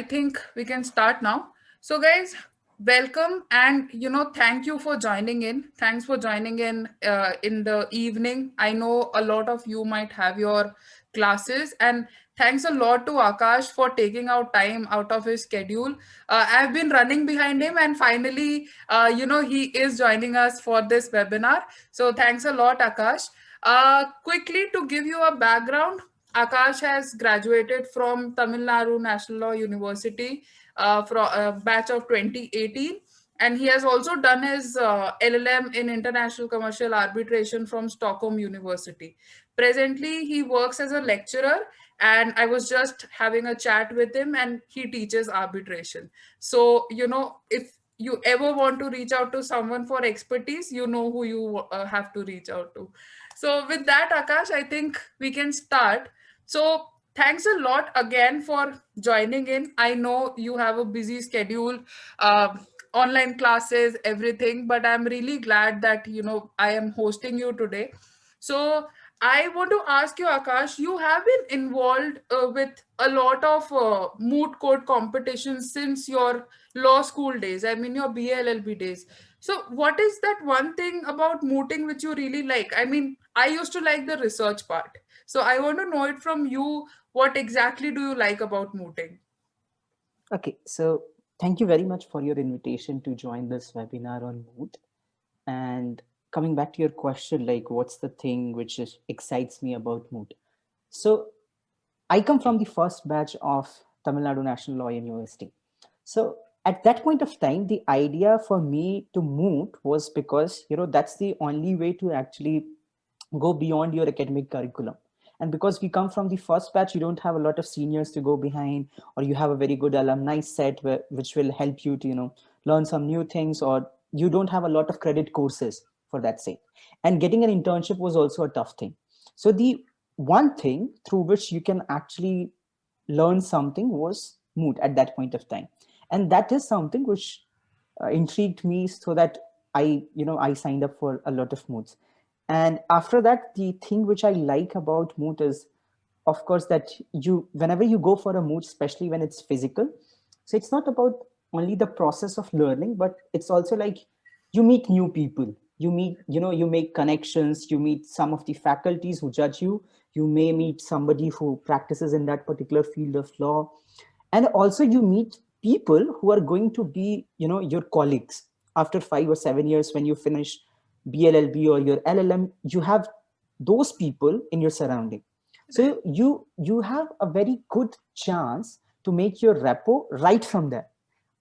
think we can start now. So, guys, welcome and thank you for joining in. Thanks for joining in the evening. I know a lot of you might have your classes, and thanks a lot to Akash for taking out time out of his schedule. I've been running behind him, and finally, he is joining us for this webinar. So, thanks a lot, Akash. Quickly to give you a background, Akash has graduated from Tamil Nadu National Law University from a batch of 2018. And he has also done his LLM in International Commercial Arbitration from Stockholm University. Presently, he works as a lecturer, and I was just having a chat with him, and he teaches arbitration. So, if you ever want to reach out to someone for expertise, you know who you have to reach out to. So, with that, Akash, I think we can start. So, thanks a lot again for joining in. I know you have a busy schedule, online classes, everything, but I'm really glad that I am hosting you today. So, I want to ask you, Akash, you have been involved with a lot of moot court competitions since your law school days. I mean, your BLLB days. So, what is that one thing about mooting which you really like? I mean, I used to like the research part. So I want to know it from you. What exactly do you like about mooting? Okay, so thank you very much for your invitation to join this webinar on Moot. And coming back to your question, like what's the thing which excites me about Moot? So I come from the first batch of Tamil Nadu National Law University. So at that point of time, the idea for me to Moot was because, that's the only way to actually go beyond your academic curriculum. And because we come from the first batch, you don't have a lot of seniors to go behind, or you have a very good alumni set which will help you to learn some new things, or you don't have a lot of credit courses for that sake. And getting an internship was also a tough thing. So the one thing through which you can actually learn something was Moot at that point of time. And that is something which intrigued me, so that I signed up for a lot of Moots. And after that, the thing which I like about Moot is, of course, that whenever you go for a Moot, especially when it's physical, so it's not about only the process of learning, but it's also like you meet new people. You make connections, you meet some of the faculties who judge you. You may meet somebody who practices in that particular field of law. And also you meet people who are going to be, your colleagues after 5 or 7 years when you finish BLLB or your LLM. You have those people in your surrounding. So you have a very good chance to make your repo right from there.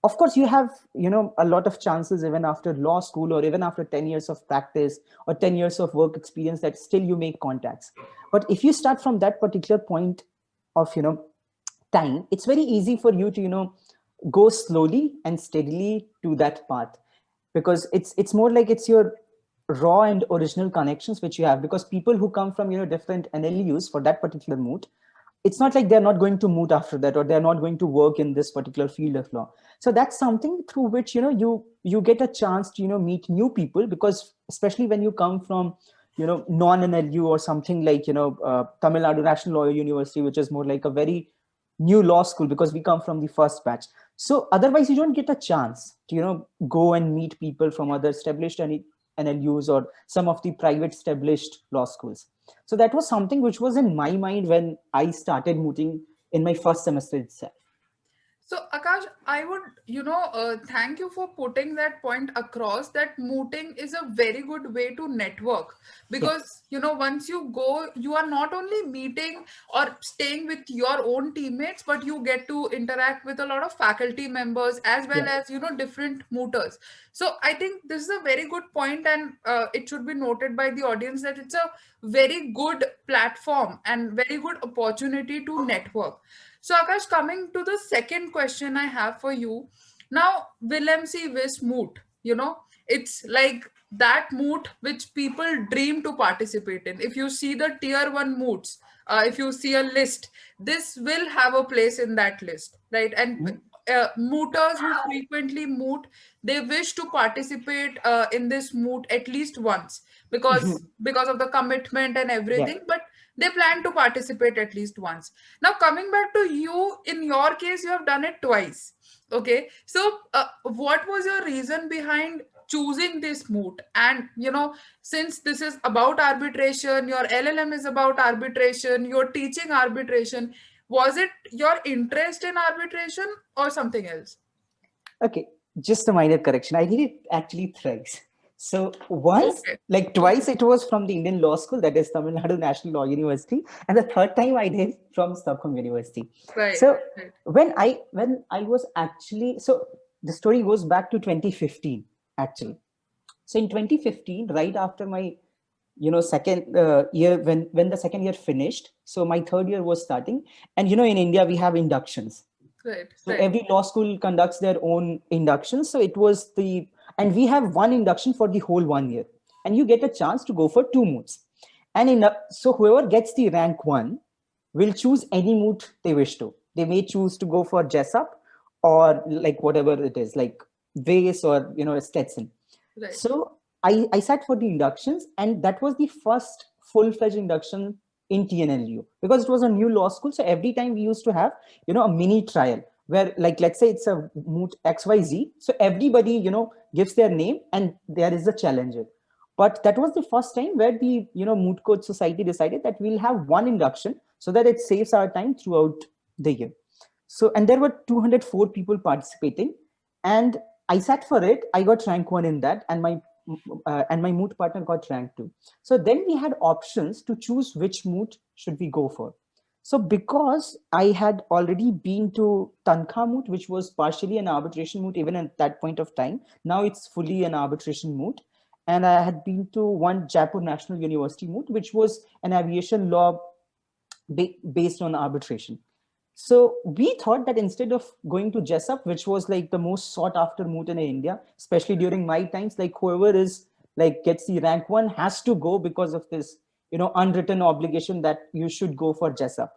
Of course, you have a lot of chances even after law school, or even after 10 years of practice or 10 years of work experience, that still you make contacts. But if you start from that particular point of time, it's very easy for you to go slowly and steadily to that path, because it's more like it's your raw and original connections which you have. Because people who come from different NLUs for that particular Moot, it's not like they're not going to Moot after that, or they're not going to work in this particular field of law. So that's something through which you get a chance to meet new people, because especially when you come from non-NLU or something like Tamil Nadu National Law University, which is more like a very new law school, because we come from the first batch. So otherwise you don't get a chance to go and meet people from other established NLUs or some of the private established law schools. So that was something which was in my mind when I started mooting in my first semester itself. So, Akash, I would, thank you for putting that point across, that mooting is a very good way to network because, once you go, you are not only meeting or staying with your own teammates, but you get to interact with a lot of faculty members as well as, different mooters. So, I think this is a very good point, and it should be noted by the audience that it's a very good platform and very good opportunity to network. So, Akash, coming to the second question I have for you. Now, Willem C. Vis moot, it's like that moot which people dream to participate in. If you see the tier one moots, if you see a list, this will have a place in that list, right? And mooters who frequently moot, they wish to participate in this moot at least once because of the commitment and everything. But they plan to participate at least once. Now coming back to you, in your case you have done it twice. Okay, so what was your reason behind choosing this moot? And since this is about arbitration, your LLM is about arbitration, you're teaching arbitration, was it your interest in arbitration or something else? Okay, just a minor correction. I did it actually thrice. So once, Okay. like Okay. twice, it was from the Indian Law School, that is Tamil Nadu National Law University, and the third time I did from Stockholm University. Right. So Right. when I was actually, so the story goes back to 2015 actually. So in 2015, right after my second year, when the second year finished, so my third year was starting, and in India we have inductions. Right. So Right. every law school conducts their own inductions. So it was and we have one induction for the whole 1 year, and you get a chance to go for two moots. And so whoever gets the rank one will choose any moot they wish to. They may choose to go for Jessup or like whatever it is, like Vase or Stetson. Right. So I sat for the inductions, and that was the first full-fledged induction in TNLU because it was a new law school. So every time we used to have, a mini trial where, like, let's say it's a moot XYZ. So everybody, gives their name and there is a challenger. But that was the first time where the, Moot Court Society decided that we'll have one induction so that it saves our time throughout the year. So, and there were 204 people participating, and I sat for it. I got rank one in that, and my moot partner got rank two. So then we had options to choose which moot should we go for. So because I had already been to Tankha moot, which was partially an arbitration moot even at that point of time, now it's fully an arbitration moot. And I had been to one Jaipur National University moot, which was an aviation law based on arbitration. So we thought that instead of going to Jessup, which was like the most sought after moot in India, especially during my times, like whoever is like gets the rank one has to go because of this, unwritten obligation that you should go for Jessup.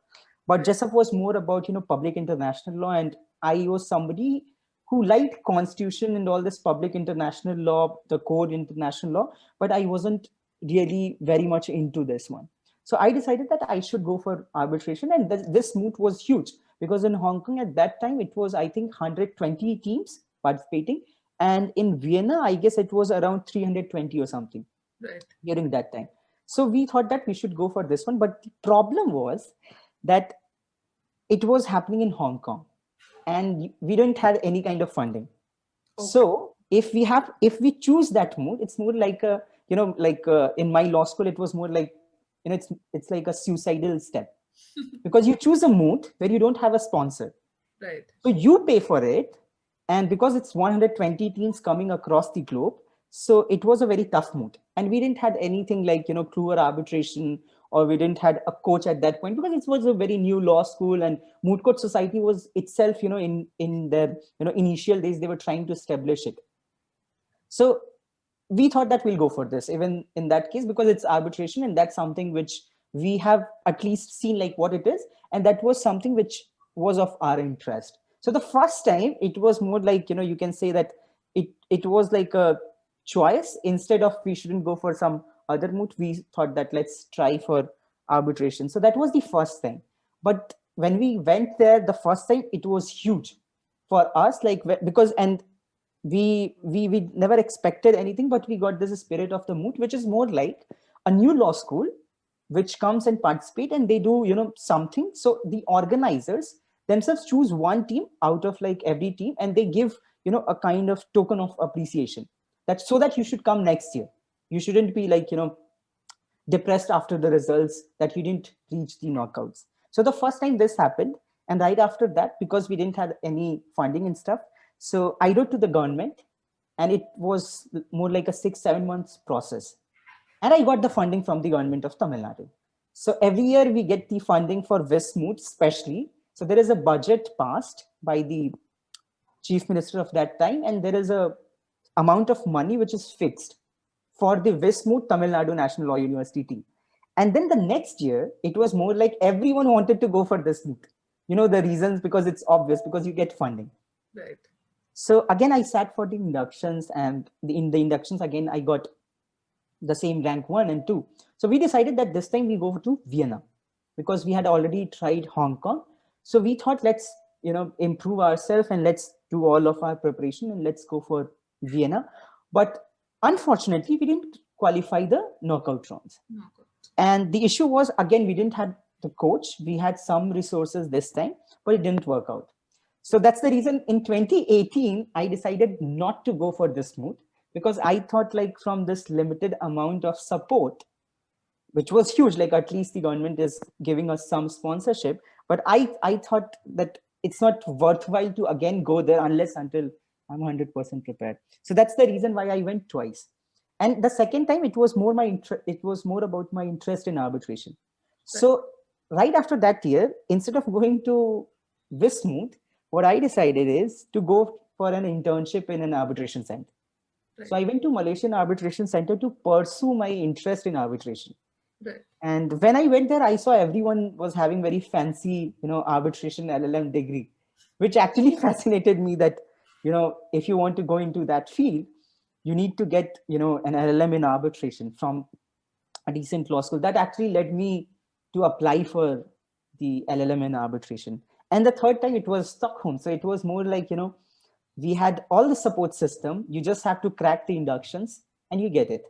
But Right. Jessup was more about, public international law. And I was somebody who liked constitution and all this public international law, the code international law, but I wasn't really very much into this one. So I decided that I should go for arbitration, and this moot was huge because in Hong Kong at that time it was, I think, 120 teams participating, and in Vienna I guess it was around 320 or something Right. during that time. So we thought that we should go for this one, but the problem was that it was happening in Hong Kong, and we don't have any kind of funding. Okay. So if we choose that mood, it's more like a, like in my law school, it was more like, it's like a suicidal step because you choose a mood where you don't have a sponsor. Right. So you pay for it. And because it's 120 teams coming across the globe, so it was a very tough mood. And we didn't had anything like, crew or arbitration, or we didn't had a coach at that point because it was a very new law school, and Moot Court Society was itself, in their, initial days, they were trying to establish it. So we thought that we'll go for this even in that case because it's arbitration, and that's something which we have at least seen like what it is, and that was something which was of our interest. So the first time it was more like, you can say that it was like a choice. Instead of we shouldn't go for some other moot, we thought that let's try for arbitration. So that was the first thing. But when we went there the first time, it was huge for us, like because and we never expected anything, but we got this spirit of the moot, which is more like a new law school which comes and participate, and they do something. So the organizers themselves choose one team out of like every team, and they give a kind of token of appreciation, that so that you should come next year. You shouldn't be like depressed after the results that you didn't reach the knockouts. So the first time this happened, and right after that, because we didn't have any funding and stuff, so I wrote to the government, and it was more like a 6-7 months process. And I got the funding from the government of Tamil Nadu. So every year we get the funding for Westmoot, especially. So there is a budget passed by the chief minister of that time, and there is a amount of money which is fixed for the Westmoot Tamil Nadu National Law University team. And then the next year, it was more like everyone wanted to go for this moot. The reasons, because it's obvious, because you get funding. Right. So again, I sat for the inductions, and in the inductions, again, I got the same rank one and two. So we decided that this time we go to Vienna. because we had already tried Hong Kong. So we thought, let's, improve ourselves and let's do all of our preparation and let's go for Vienna. But unfortunately, we didn't qualify the knockout rounds. No, good. And the issue was, again, we didn't have the coach. We had some resources this time, but it didn't work out. So that's the reason in 2018, I decided not to go for this Moot, because I thought, like, from this limited amount of support, which was huge, like at least the government is giving us some sponsorship, but I thought that it's not worthwhile to again go there unless until I'm 100% prepared. So that's the reason why I went twice. And the second time, it was more it was more about my interest in arbitration. Right. So right after that year, instead of going to Wismut, what I decided is to go for an internship in an arbitration center. Right. So I went to Malaysian Arbitration Center to pursue my interest in arbitration. Right. And when I went there, I saw everyone was having very fancy, arbitration LLM degree, which actually fascinated me that, if you want to go into that field, you need to get, an LLM in arbitration from a decent law school. That actually led me to apply for the LLM in arbitration. And the third time it was Stockholm. So it was more like, we had all the support system. You just have to crack the inductions and you get it.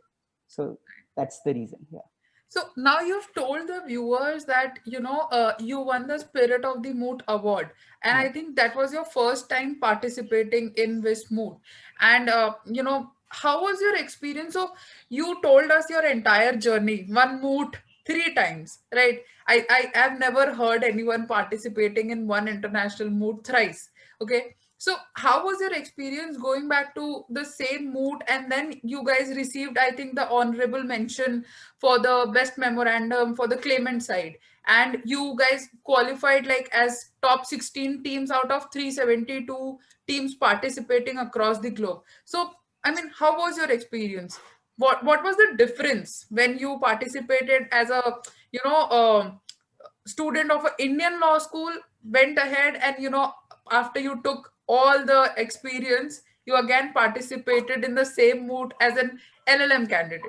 So that's the reason. Yeah. So now you've told the viewers that you won the Spirit of the Moot award, and Yeah. I think that was your first time participating in this Moot. And how was your experience? So you told us your entire journey, one Moot three times, right? I have never heard anyone participating in one international Moot thrice. Okay. So, how was your experience going back to the same Moot, and then you guys received, I think, the honorable mention for the best memorandum for the claimant side, and you guys qualified like as top 16 teams out of 372 teams participating across the globe. So I mean, how was your experience? What was the difference when you participated as a you know um student of an Indian law school, went ahead and after you took all the experience, you again participated in the same moot as an LLM candidate?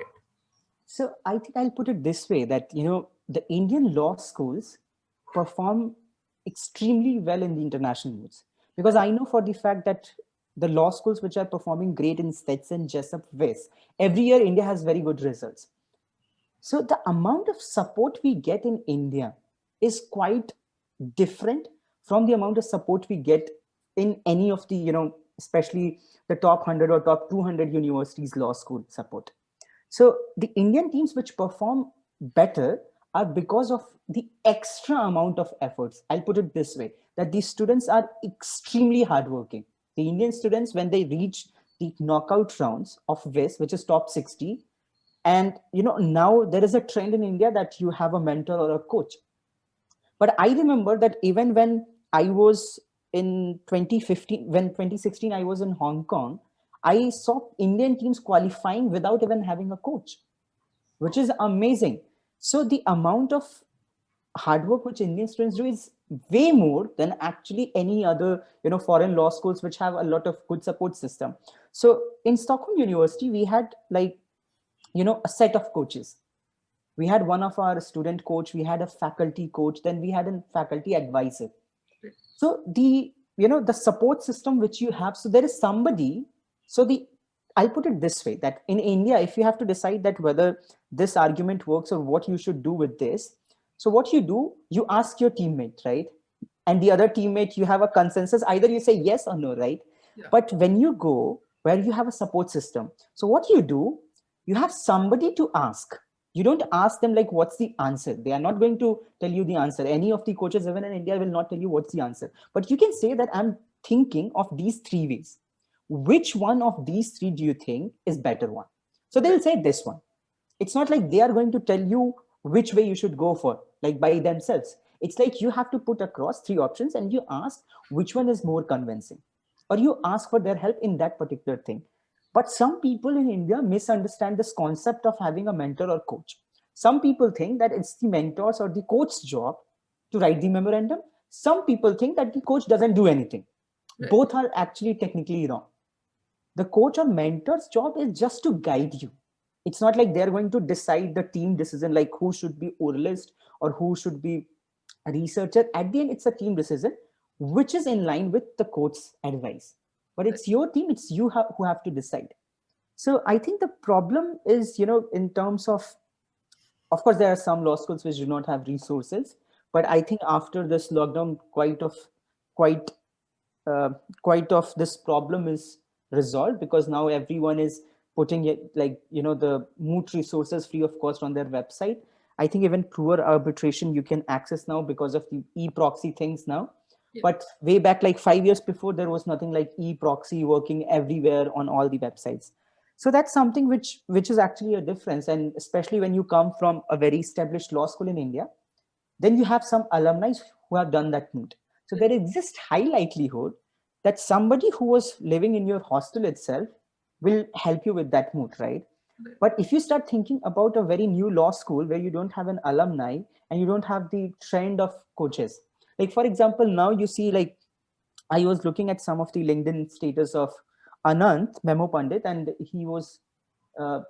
So I think I'll put it this way, that, the Indian law schools perform extremely well in the international moods, because I know for the fact that the law schools which are performing great in Stetson, Jessup, West, every year India has very good results. So the amount of support we get in India is quite different from the amount of support we get in any of the, especially the top 100 or top 200 universities law school support. So the Indian teams which perform better are because of the extra amount of efforts. I'll put it this way, that these students are extremely hardworking. The Indian students, when they reach the knockout rounds of WIS, which is top 60, and now there is a trend in India that you have a mentor or a coach. But I remember that even when I was in 2015, when 2016 I was in Hong Kong, I saw Indian teams qualifying without even having a coach, which is amazing. So the amount of hard work which Indian students do is way more than actually any other, foreign law schools which have a lot of good support system. So in Stockholm University, we had like, a set of coaches. We had one of our student coach, we had a faculty coach, then we had a faculty advisor. So the, the support system which you have, so there is somebody. So the, I'll put it this way, that in India, if you have to decide that whether this argument works or what you should do with this, so what you do, you ask your teammate, right? And the other teammate, you have a consensus, either you say yes or no, right? Yeah. But when you go where you have a support system, so what you do, you have somebody to ask. You don't ask them like, what's the answer? They are not going to tell you the answer. Any of the coaches, even in India, will not tell you what's the answer. But you can say that I'm thinking of these three ways. Which one of these three do you think is better one? So they'll say this one. It's not like they are going to tell you which way you should go for, like by themselves. It's like you have to put across three options and you ask which one is more convincing, or you ask for their help in that particular thing. But some people in India misunderstand this concept of having a mentor or coach. Some people think that it's the mentor's or the coach's job to write the memorandum. Some people think that the coach doesn't do anything. Right. Both are actually technically wrong. The coach or mentor's job is just to guide you. It's not like they're going to decide the team decision, like who should be oralist or who should be a researcher. At the end, it's a team decision, which is in line with the coach's advice. But Right. it's your team, it's you who have to decide. So I think the problem is, in terms of course, there are some law schools which do not have resources, but I think after this lockdown, quite uh, quite of this problem is resolved, because now everyone is putting it, like, the Moot resources free of cost on their website. I think even truer arbitration you can access now because of the e-proxy things now. Yeah. But way back, like 5 years before, there was nothing like e-proxy working everywhere on all the websites. So that's something which is actually a difference. And especially when you come from a very established law school in India, then you have some alumni who have done that Moot. So there exists high likelihood that somebody who was living in your hostel itself will help you with that Moot, right? Right. But if you start thinking about a very new law school where you don't have an alumni and you don't have the trend of coaches, like for example, now you see, like, I was looking at some of the LinkedIn status of Anant Memo Pandit, and he was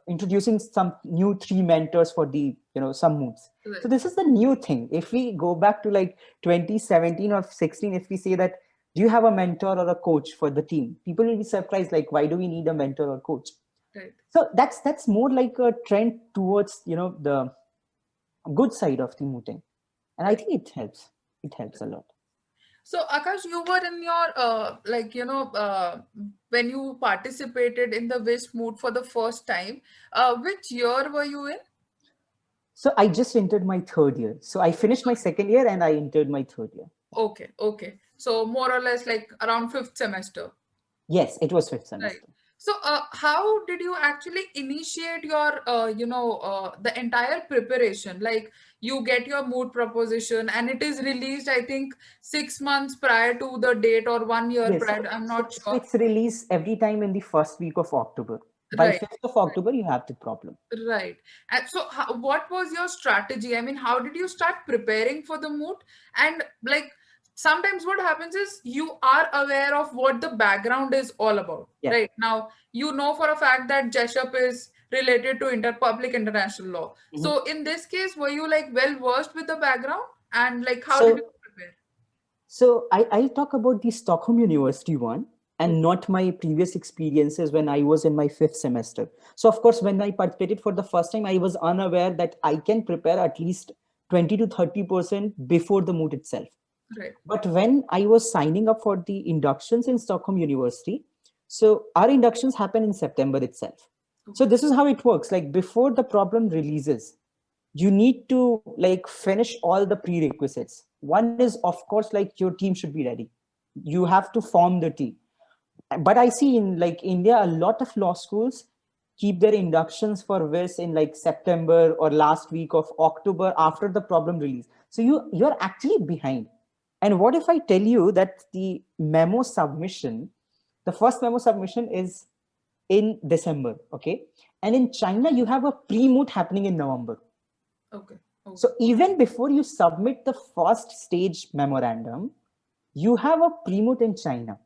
introducing some new three mentors for the some moods. So Right. this is the new thing. If we go back to like 2017 or 16, if we say that, do you have a mentor or a coach for the team? People will be surprised, like, why do we need a mentor or coach? Right. So that's more like a trend towards the good side of the mooting, and I Right. think it helps a lot. So Akash, you were in your when you participated in the Wish Moot for the first time. Which year were you in? So I just entered my third year. So I finished my second year and I entered my third year. Okay, okay. So more or less like around fifth semester. Yes, it was fifth Right. semester. So, how did you actually initiate your, the entire preparation? Like, you get your mood proposition, and it is released, I think, 6 months prior to the date or 1 year Yes. prior. I'm not So sure. it's released every time in the first week of October. By Right. 5th of October, you have the problem. Right. And so, what was your strategy? I mean, how did you start preparing for the moot? And like, sometimes what happens is you are aware of what the background is all about. Yeah. Right now, you know for a fact that Jessup is related to public international law. Mhm. So, in this case, were you like well versed with the background? And like, how did you So prepare? I'll talk about the Stockholm University one and Okay. not my previous experiences when I was in my fifth semester. So, of course, when I participated for the first time, I was unaware that I can prepare at least 20 to 30% before the moot itself. Right. But when I was signing up for the inductions in Stockholm University, so our inductions happen in September itself. So Okay. this is how it works. Like before the problem releases, you need to like finish all the prerequisites. One is, of course, like your team should be ready. You have to form the team. But I see in like India, a lot of law schools keep their inductions for this in like September or last week of October after the problem release. So you're actually behind. And what if I tell you that the memo submission, the first memo submission is in December, okay? And in China, you have a pre-moot happening in November. Okay. Okay. So even before you submit the first stage memorandum, you have a pre-moot in China,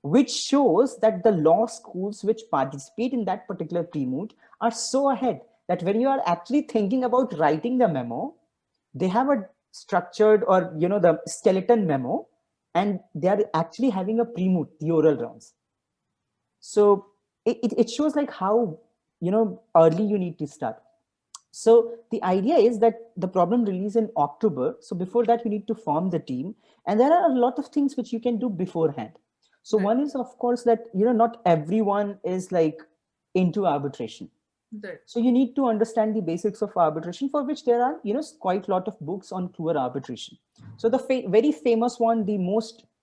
which shows that the law schools which participate in that particular pre-moot are so ahead that when you are actually thinking about writing the memo, they have a structured or the skeleton memo, and they are actually having a pre-moot, the oral rounds. So it shows like how early you need to start. So the idea is that the problem release in October. So before that, you need to form the team, and there are a lot of things which you can do beforehand. So Right. one is, of course, that not everyone is like into arbitration. Right. So you need to understand the basics of arbitration, for which there are quite a lot of books on pure arbitration. So the very famous one, the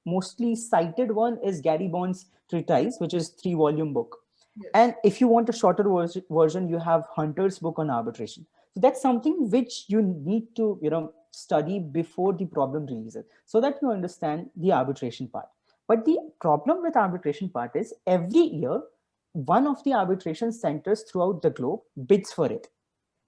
mostly cited one, is Gary Bond's treatise, which is 3-volume book. Yes. And if you want a shorter version, you have Hunter's book on arbitration. So that's something which you need to study before the problem releases, so that you understand the arbitration part. But the problem with arbitration part is every year one of the arbitration centers throughout the globe bids for it,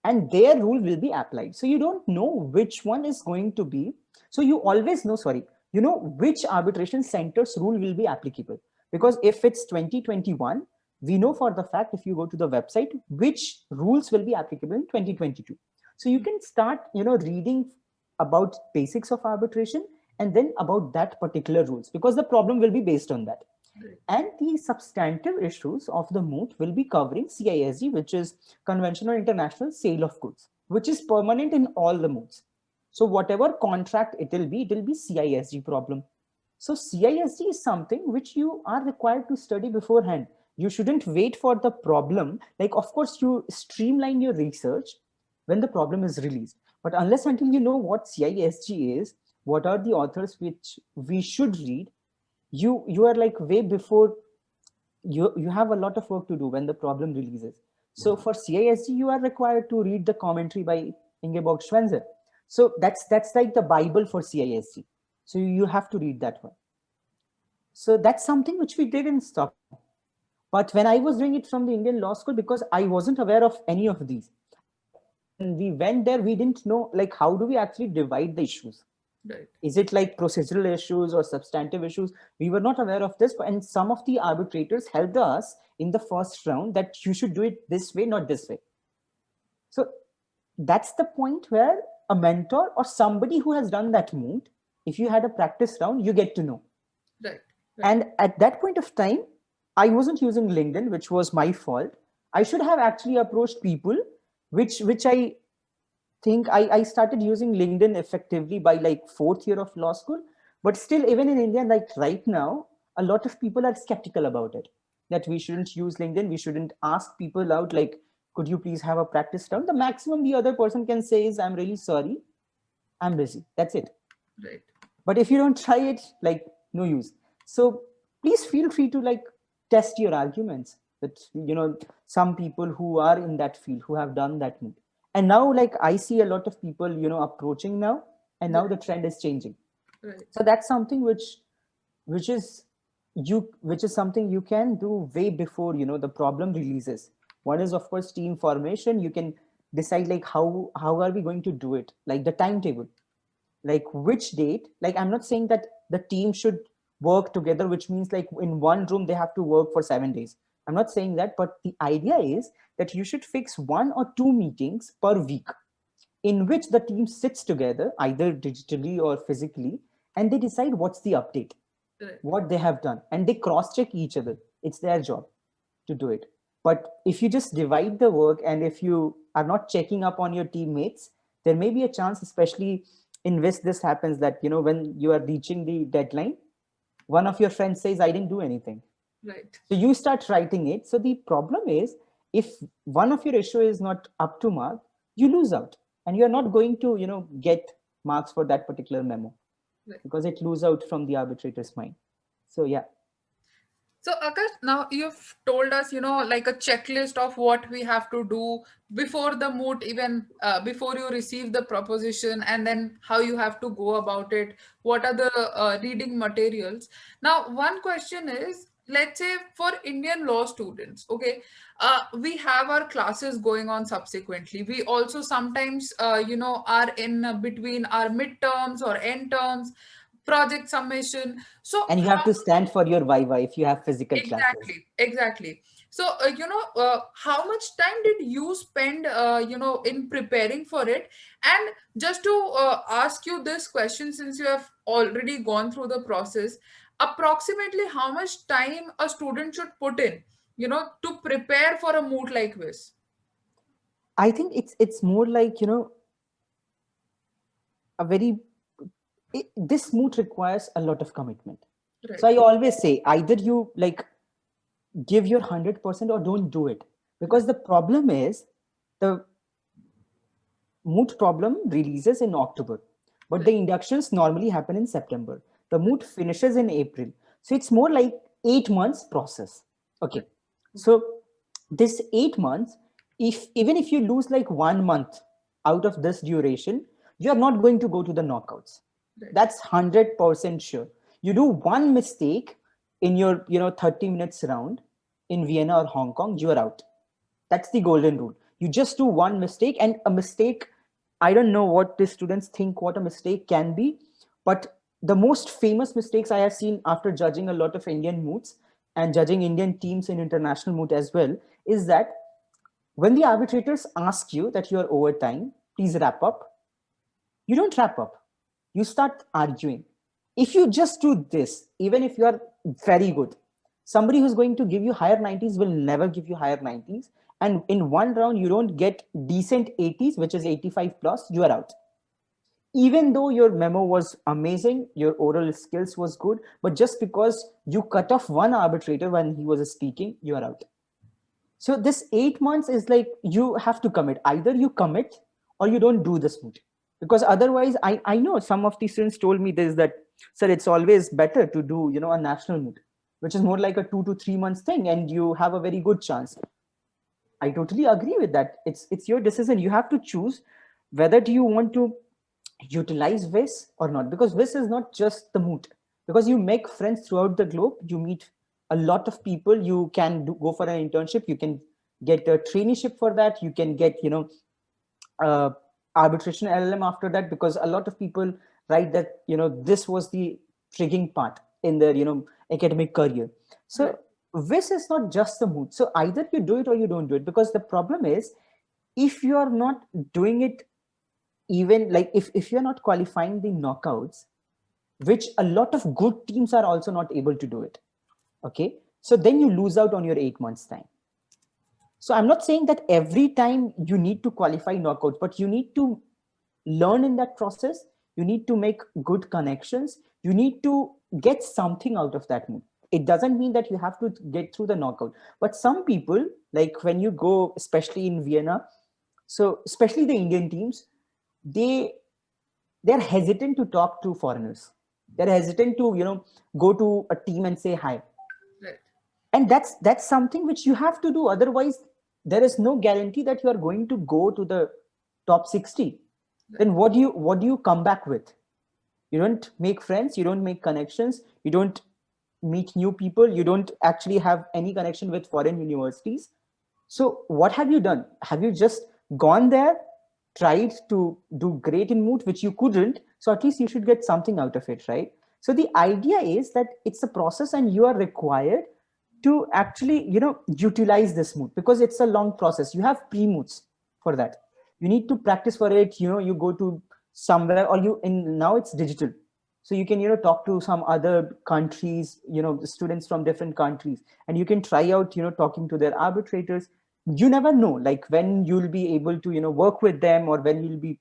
and their rule will be applied. So you don't know which one is going to be. So you always know, sorry, which arbitration center's rule will be applicable. Because if it's 2021, we know for the fact, if you go to the website, which rules will be applicable in 2022. So you can start reading about basics of arbitration, and then about that particular rules, because the problem will be based on that. Right. And the substantive issues of the moot will be covering CISG, which is Convention on International Sale of Goods, which is permanent in all the moots. So whatever contract it will be CISG problem. So CISG is something which you are required to study beforehand. You shouldn't wait for the problem. Like, of course, you streamline your research when the problem is released. But unless until you know what CISG is, what are the authors which we should read, you are like way before. You have a lot of work to do when the problem releases. So for CISG, you are required to read the commentary by Ingeborg Schwenzer. So that's like the Bible for CISG. So you have to read that one. So that's something which we did in Stockholm. But when I was doing it from the Indian law school, because I wasn't aware of any of these, when we went there, we didn't know like how do we actually divide the issues. Right. Is it like procedural issues or substantive issues? We were not aware of this, and some of the arbitrators helped us in the first round that you should do it this way, not this way. So that's the point where a mentor or somebody who has done that moot, if you had a practice round, you get to know. Right. And at that point of time, I wasn't using LinkedIn, which was my fault. I should have actually approached people, which I think I started using LinkedIn effectively by like fourth year of law school. But still, even in India, like right now, a lot of people are skeptical about it. That we shouldn't use LinkedIn. We shouldn't ask people out like, could you please have a practice round? The maximum the other person can say is, I'm really sorry, I'm busy. That's it. Right. But if you don't try it, like no use. So please feel free to like test your arguments with some people who are in that field, who have done that move. And now like I see a lot of people approaching now, and now the trend is changing. Right. So that's something which is something you can do way before the problem releases. One is of course team formation. You can decide like how are we going to do it, like the timetable, like which date. Like I'm not saying that the team should work together, which means like in one room they have to work for 7 days. I'm not saying that, but the idea is that you should fix 1 or 2 meetings per week in which the team sits together either digitally or physically, and they decide what's the update, Right. what they have done, and they cross check each other. It's their job to do it. But if you just divide the work, and if you are not checking up on your teammates, there may be a chance, especially in which this happens, that when you are reaching the deadline, one of your friends says, I didn't do anything. Right. So you start writing it. So the problem is, if one of your issue is not up to mark, you lose out, and you're not going to get marks for that particular memo. Right. Because it lose out from the arbitrator's mind. So yeah. So, Akash, now you've told us, like a checklist of what we have to do before the moot, even before you receive the proposition, and then how you have to go about it. What are the reading materials? Now, one question is, let's say for Indian law students, okay, we have our classes going on subsequently. We also sometimes, are in between our midterms or end terms, project submission. So, and you have to stand for your viva if you have physical classes. Exactly. So, how much time did you spend, in preparing for it? And just to ask you this question, since you have already gone through the process, approximately how much time a student should put in, to prepare for a moot like this? I think it's more like, a very, this moot requires a lot of commitment. Right. So I always say, either you like give your 100% or don't do it, because the problem is the moot problem releases in October, but the inductions normally happen in September. The moot finishes in April. So it's more like 8 months process. Okay. So this 8 months, even if you lose like 1 month out of this duration, you're not going to go to the knockouts. That's 100% sure. You do one mistake in your 30 minutes round in Vienna or Hong Kong, you are out. That's the golden rule. You just do one mistake, and a mistake, I don't know what the students think what a mistake can be, but the most famous mistakes I have seen after judging a lot of Indian moots and judging Indian teams in international moot as well, is that when the arbitrators ask you that you are over time, please wrap up, you don't wrap up, you start arguing. If you just do this, even if you are very good, somebody who's going to give you higher 90s will never give you higher 90s. And in one round, you don't get decent 80s, which is 85 plus, you are out. Even though your memo was amazing, your oral skills was good, but just because you cut off one arbitrator when he was speaking, you are out. So this 8 months is like you have to commit. Either you commit or you don't do this moot. Because otherwise, I know some of the students told me this, that, sir, it's always better to do, a national moot, which is more like a 2 to 3 months thing, and you have a very good chance. I totally agree with that. It's your decision. You have to choose whether do you want to utilize this or not, because this is not just the moot, because you make friends throughout the globe, you meet a lot of people, you can go for an internship, you can get a traineeship for that, you can get uh, arbitration LLM after that, because a lot of people write that this was the triggering part in their academic career. Right. So this is not just the moot. So either you do it or you don't do it, because the problem is, if you are not doing it, even like if you're not qualifying the knockouts, which a lot of good teams are also not able to do it, okay, so then you lose out on your 8 months time. So I'm not saying that every time you need to qualify knockouts, but you need to learn in that process, you need to make good connections, you need to get something out of that move. It doesn't mean that you have to get through the knockout, but some people, like when you go, especially in Vienna, so especially the Indian teams, they they're hesitant to talk to foreigners, they're hesitant to go to a team and say hi. Right. And that's something which you have to do, otherwise there is no guarantee that you are going to go to the top 60. Right. Then what do you come back with? You don't make friends, you don't make connections, you don't meet new people, you don't actually have any connection with foreign universities. So what have you done? Have you just gone there, tried to do great in moot, which you couldn't? So at least you should get something out of it, right? So the idea is that it's a process, and you are required to actually, utilize this moot, because it's a long process. You have pre-moots for that. You need to practice for it. You go to somewhere, or you in now it's digital, so you can talk to some other countries, students from different countries, and you can try out talking to their arbitrators. You never know, like, when you'll be able to work with them, or when you'll be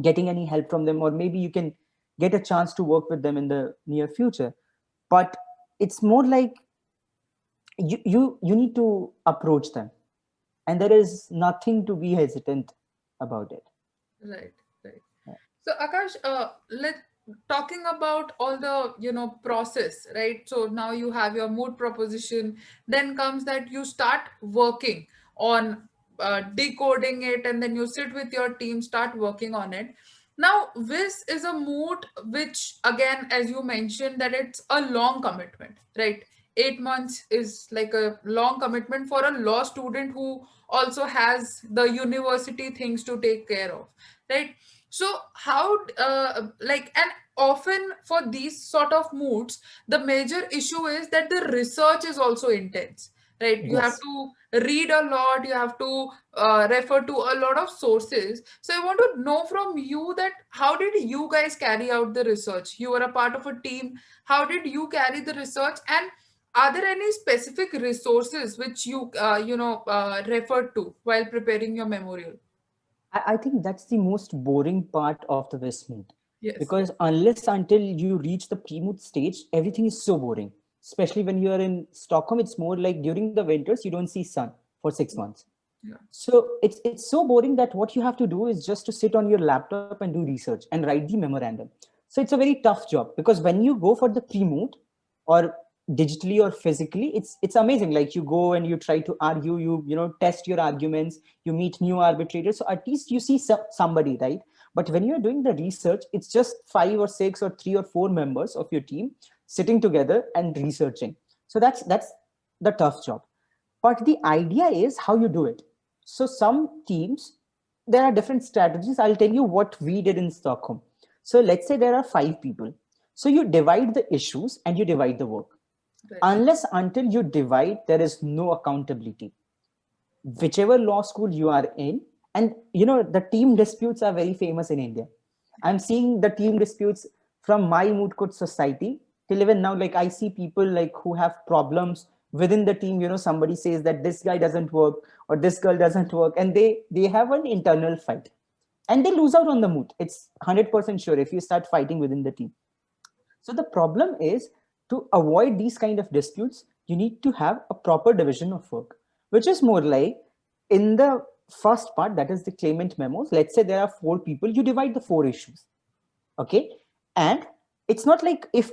getting any help from them, or maybe you can get a chance to work with them in the near future. But it's more like you need to approach them, and there is nothing to be hesitant about it. Right. Right. So Akash, let talking about all the process, right? So now you have your mood proposition. Then comes that you start working on decoding it, and then you sit with your team, start working on it. Now this is a mood which, again, as you mentioned, that it's a long commitment, right? 8 months is like a long commitment for a law student who also has the university things to take care of, right? So how like, and often for these sort of moods, the major issue is that the research is also intense, right? You have Yes. to read a lot, you have to refer to a lot of sources. So I want to know from you that how did you guys carry out the research? You were a part of a team. How did you carry the research, and are there any specific resources which you referred to while preparing your memorial? I think that's the most boring part of the Westmoot, Yes. because unless until you reach the pre-moot stage, everything is so boring. Especially when you are in Stockholm, it's more like during the winters you don't see sun for 6 months. Yeah. So it's so boring that what you have to do is just to sit on your laptop and do research and write the memorandum. So it's a very tough job, because when you go for the pre-moot, or digitally or physically, it's amazing. Like, you go and you try to argue, you test your arguments, you meet new arbitrators, so at least you see somebody, right? But when you're doing the research, it's just 5 or 6 or 3 or 4 members of your team sitting together and researching. So that's the tough job. But the idea is how you do it. So some teams, there are different strategies. I'll tell you what we did in Stockholm. So let's say there are 5 people. So you divide the issues and you divide the work. Right. Unless until you divide, there is no accountability. Whichever law school you are in, and the team disputes are very famous in India. I'm seeing the team disputes from my Moot Court society till even now. Like I see people like who have problems within the team. Somebody says that this guy doesn't work or this girl doesn't work, and they have an internal fight, and they lose out on the Moot. It's 100% sure if you start fighting within the team. So the problem is, to avoid these kind of disputes, you need to have a proper division of work, which is more like in the first part, that is the claimant memos. Let's say there are 4 people, you divide the 4 issues. Okay. And it's not like if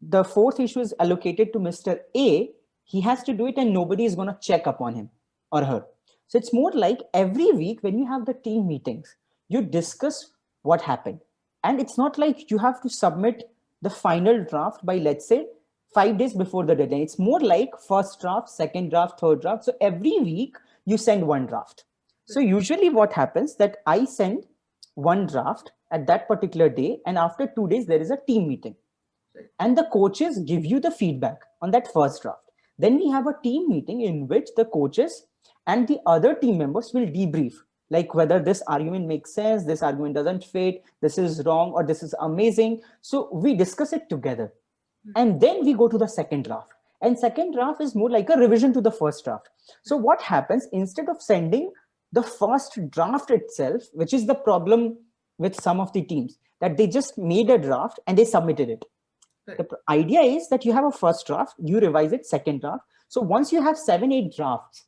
the 4th issue is allocated to Mr. A, he has to do it and nobody is going to check upon him or her. So it's more like every week when you have the team meetings, you discuss what happened. And it's not like you have to submit the final draft by, let's say, 5 days before the deadline. It's more like first draft, second draft, third draft. So every week you send one draft. So usually what happens that I send one draft at that particular day, and after 2 days there is a team meeting, and the coaches give you the feedback on that first draft. Then we have a team meeting in which the coaches and the other team members will debrief, like whether this argument makes sense, this argument doesn't fit, this is wrong, or this is amazing. So we discuss it together, and then we go to the second draft. And second draft is more like a revision to the first draft. So what happens, instead of sending the first draft itself, which is the problem with some of the teams, that they just made a draft and they submitted it. The idea is that you have a first draft, you revise it, second draft. So once you have 7-8 drafts,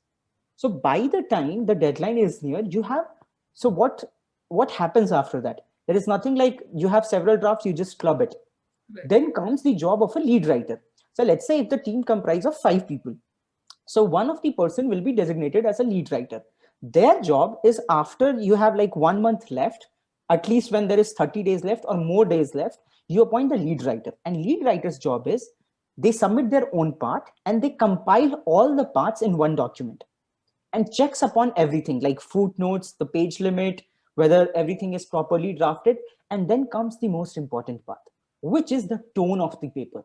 so by the time the deadline is near, you have, so what happens after that? There is nothing like you have several drafts, you just club it. Then comes the job of a lead writer. So let's say if the team comprises of 5 people, so one of the person will be designated as a lead writer. Their job is, after you have like 1 month left, at least when there is 30 days left or more days left, you appoint the lead writer. And lead writer's job is, they submit their own part and they compile all the parts in one document and checks upon everything like footnotes, the page limit, whether everything is properly drafted. And then comes the most important part, which is the tone of the paper.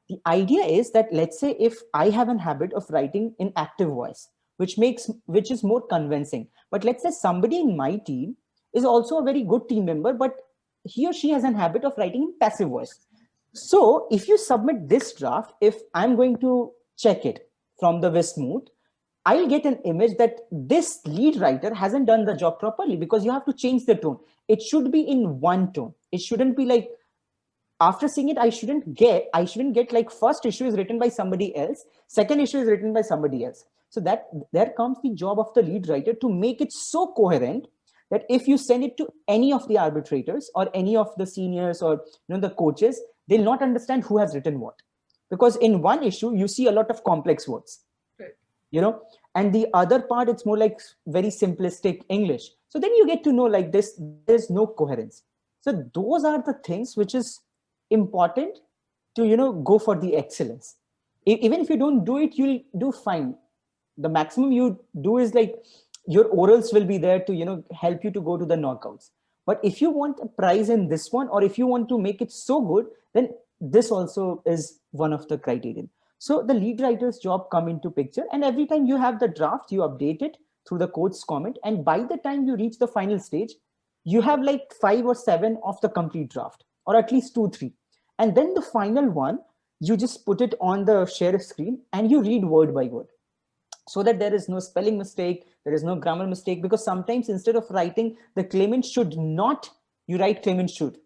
The idea is that, let's say if I have a habit of writing in active voice, which is more convincing, but let's say somebody in my team is also a very good team member, but he or she has a habit of writing in passive voice. So if you submit this draft, if I'm going to check it from the Moot, I'll get an image that this lead writer hasn't done the job properly, because you have to change the tone. It should be in one tone. It shouldn't be like, after seeing it, I shouldn't get like first issue is written by somebody else, second issue is written by somebody else. So that there comes the job of the lead writer to make it so coherent that if you send it to any of the arbitrators or any of the seniors or the coaches, they'll not understand who has written what, because in one issue you see a lot of complex words, and the other part, it's more like very simplistic English. So then you get to know like this, there's no coherence. So those are the things which is important to go for the excellence. Even if you don't do it, you'll do fine. The maximum you do is like your orals will be there to help you to go to the knockouts. But if you want a prize in this one, or if you want to make it so good, then this also is one of the criterion. So the lead writer's job come into picture, and every time you have the draft, you update it through the coach's comment, and by the time you reach the final stage, you have like 5 or 7 of the complete draft, or at least 2, 3. And then the final one, you just put it on the share screen and you read word by word, so that there is no spelling mistake, there is no grammar mistake, because sometimes instead of writing the claimant should not, you write claimant should.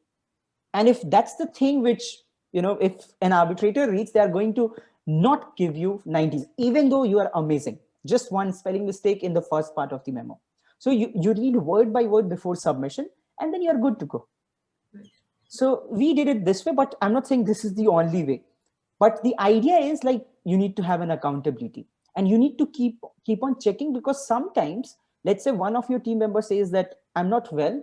And if that's the thing which, if an arbitrator reads, they are going to not give you 90s, even though you are amazing. Just one spelling mistake in the first part of the memo. So you read word by word before submission, and then you're good to go. So we did it this way, but I'm not saying this is the only way. But the idea is like, you need to have an accountability, and you need to keep on checking, because sometimes, let's say one of your team members says that I'm not well,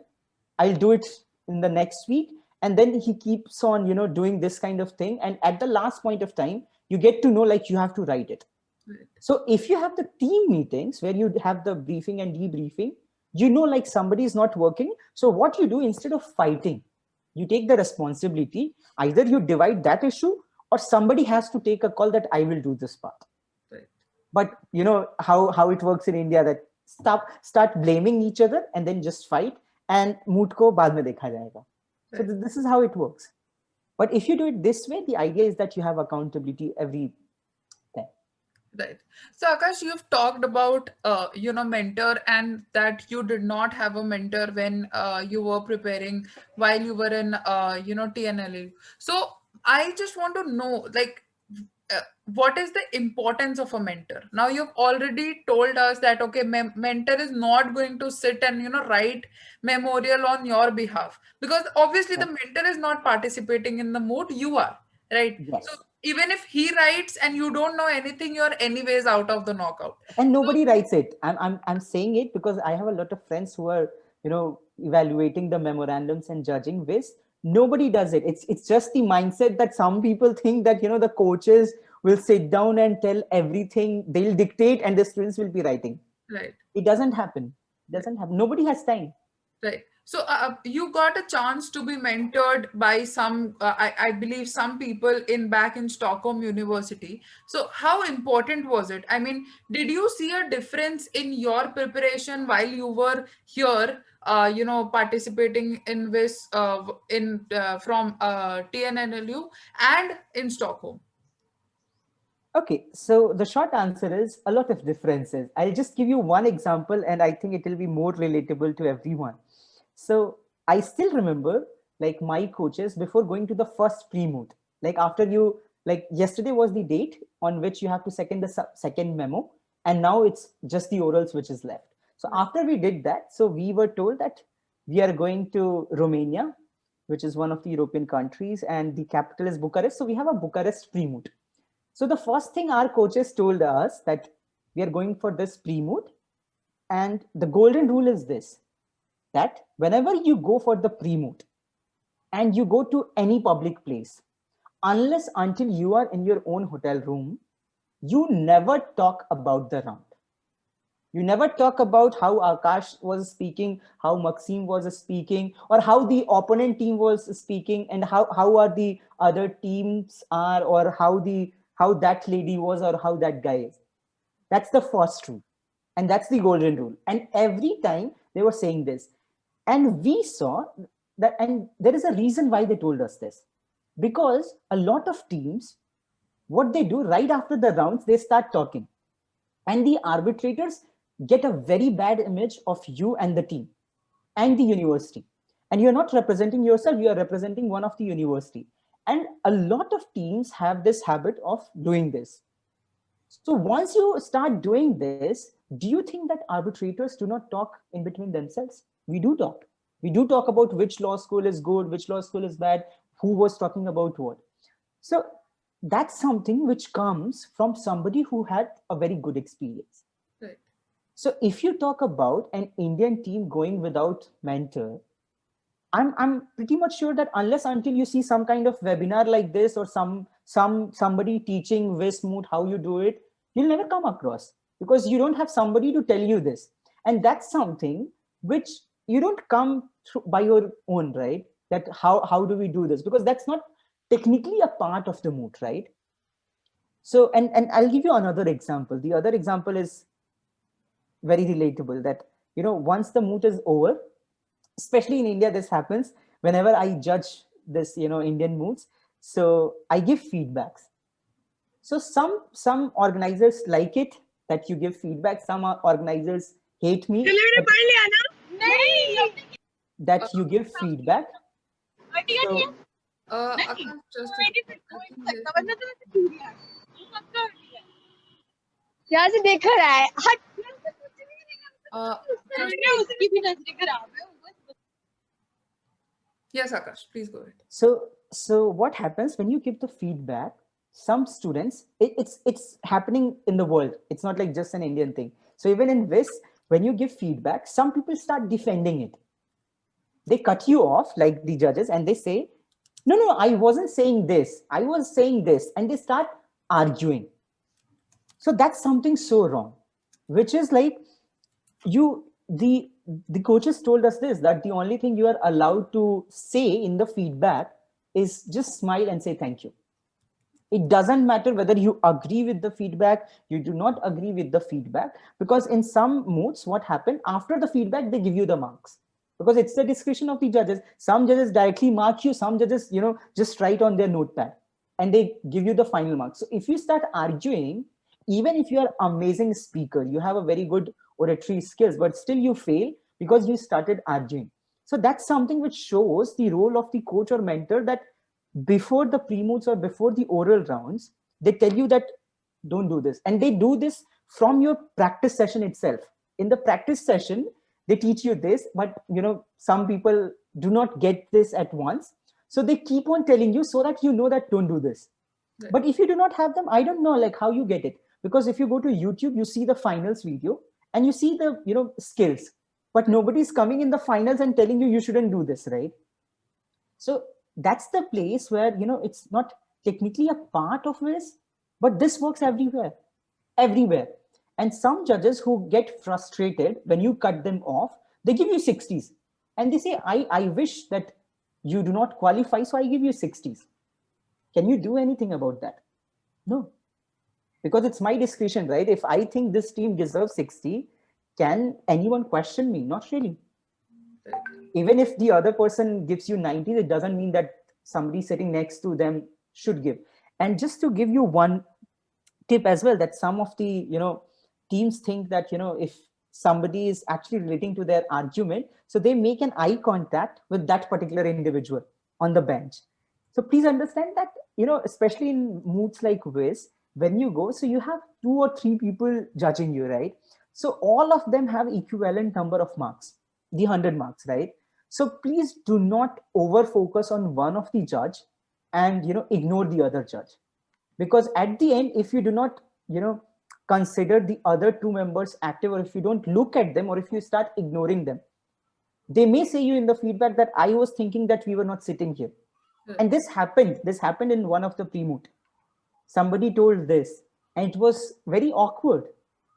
I'll do it in the next week. And then he keeps on, doing this kind of thing. And at the last point of time, you get to know, like, you have to write it. So if you have the team meetings where you have the briefing and debriefing, like somebody is not working. So what you do, instead of fighting, you take the responsibility. Either you divide that issue, or somebody has to take a call that I will do this part. Right. But how it works in India, that start blaming each other and then just fight. and moot ko baad mein dekha jayega. So Right. this is how it works. But if you do it this way, the idea is that you have accountability every time. Right. So Akash, you've talked about mentor, and that you did not have a mentor when you were preparing while you were in TNLU. So I just want to know, like, what is the importance of a mentor? Now you've already told us that okay, mentor is not going to sit and write memorial on your behalf, because obviously the Right? mentor is not participating in the mood, you are, right? So Yes. even if he writes and you don't know anything, you're anyways out of the knockout. And So nobody writes it. I'm saying it because I have a lot of friends who are, evaluating the memorandums and judging this. Nobody does it. It's just the mindset that some people think that, the coaches will sit down and tell everything, they'll dictate, and the students will be writing. right. It doesn't happen. It doesn't happen. Nobody has time. Right. So you got a chance to be mentored by some, I believe, some people in back in Stockholm University. So how important was it? I mean, did you see a difference in your preparation while you were here, participating in this in from TNNLU and in Stockholm? Okay, so the short answer is a lot of differences. I'll just give you one example, and I think it will be more relatable to everyone. So I still remember, like, my coaches before going to the first pre-moot. Like, after you, like, yesterday was the date on which you have to second the second memo, and now it's just the orals which is left. So Right. after we did that, so we were told that we are going to Romania, which is one of the European countries, and the capital is Bucharest. So we have a Bucharest pre-moot. So the first thing our coaches told us that we are going for this pre-moot, and the golden rule is this, that whenever you go for the pre-moot and you go to any public place, unless until you are in your own hotel room, you never talk about the round. You never talk about how Akash was speaking, how Maxim was speaking, or how the opponent team was speaking, and how are the other teams are, or how that lady was, or how that guy is. That's the first rule. And that's the golden rule. And every time they were saying this. And we saw that, and there is a reason why they told us this. Because a lot of teams, what they do right after the rounds, they start talking, and the arbitrators get a very bad image of you and the team and the university, and you're not representing yourself, you are representing one of the university. And a lot of teams have this habit of doing this. So once you start doing this, do you think that arbitrators do not talk in between themselves? We do talk. We do talk about which law school is good, which law school is bad, who was talking about what. So that's something which comes from somebody who had a very good experience. Right. So if you talk about an Indian team going without mentor, I'm pretty much sure that unless until you see some kind of webinar like this, or somebody teaching Wismoot how you do it, you'll never come across, because you don't have somebody to tell you this. And that's something which you don't come through by your own, right? That how do we do this? Because that's not technically a part of the moot, right? So, and I'll give you another example. The other example is very relatable, that once the moot is over, especially in India, this happens whenever I judge this, Indian moods. So I give feedbacks. So some organizers like it that you give feedback. Some organizers hate me that you give feedback. So Akash, just a, I think यहाँ से देखा रहा है हट just उसकी भी नजरें खराब है yes, Akash, please go ahead. so what happens when you give the feedback? Some students, it's happening in the world. It's not like just an Indian thing. So even in this, when you give feedback, some people start defending it. They cut you off, like the judges, and they say, no, I wasn't saying this, I was saying this, and they start arguing. So that's something so wrong, which is like, you the coaches told us this, that the only thing you are allowed to say in the feedback is just smile and say thank you. It doesn't matter whether you agree with the feedback, you do not agree with the feedback, because in some moods, what happened after the feedback, they give you the marks. because it's the discretion of the judges. Some judges directly mark you, some judges, just write on their notepad and they give you the final mark. So if you start arguing, even if you are amazing speaker, you have a very good oratory skills, but still you fail because you started arguing. So that's something which shows the role of the coach or mentor, that before the pre-moots or before the oral rounds, they tell you that don't do this. And they do this from your practice session itself. In the practice session, they teach you this, but some people do not get this at once. So they keep on telling you so that you know that don't do this. Right. But if you do not have them, I don't know like how you get it. Because if you go to YouTube, you see the finals video and you see the skills, but nobody's coming in the finals and telling you shouldn't do this, right? So that's the place where it's not technically a part of this, but this works everywhere. And some judges who get frustrated when you cut them off, they give you 60s and they say, I wish that you do not qualify, so I give you 60s. Can you do anything about that? No, because it's my discretion, right? If I think this team deserves 60, can anyone question me? Not really. Even if the other person gives you 90, it doesn't mean that somebody sitting next to them should give. And just to give you one tip as well, that some of the teams think that if somebody is actually relating to their argument, so they make an eye contact with that particular individual on the bench. So please understand that especially in moods like this, when you go, so you have 2 or 3 people judging you, right? So all of them have equivalent number of marks, the 100 marks, right? So please do not over focus on one of the judge and ignore the other judge, because at the end, if you do not consider the other 2 members active, or if you don't look at them, or if you start ignoring them, they may say you in the feedback that I was thinking that we were not sitting here. And this happened in one of the pre-moot. Somebody told this and it was very awkward.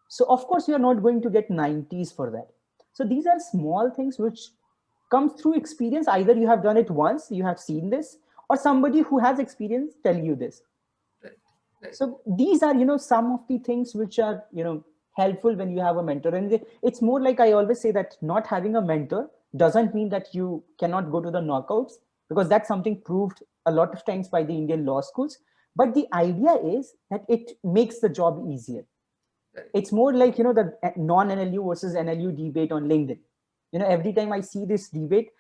So of course you are not going to get 90s for that. So these are small things which come through experience. Either you have done it once, you have seen this, or somebody who has experience tell you this. Right. So these are some of the things which are helpful when you have a mentor. And it's more like, I always say that not having a mentor doesn't mean that you cannot go to the knockouts, because that's something proved a lot of times by the Indian law schools. But the idea is that it makes the job easier. Right. It's more like the non-NLU versus NLU debate on LinkedIn. Every time I see this debate,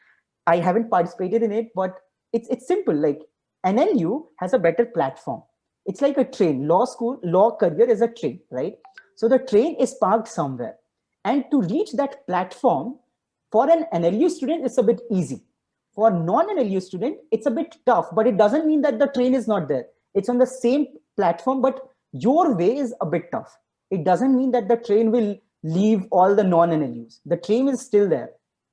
I haven't participated in it, but it's simple. Like, NLU has a better platform. It's like a train. Law school, law career is a train, right? So the train is parked somewhere, and to reach that platform for an NLU student, it's a bit easy. For non-NLU student, it's a bit tough, but it doesn't mean that the train is not there. It's on the same platform, but your way is a bit tough. It doesn't mean that the train will leave all the non-NLUs. The train is still there.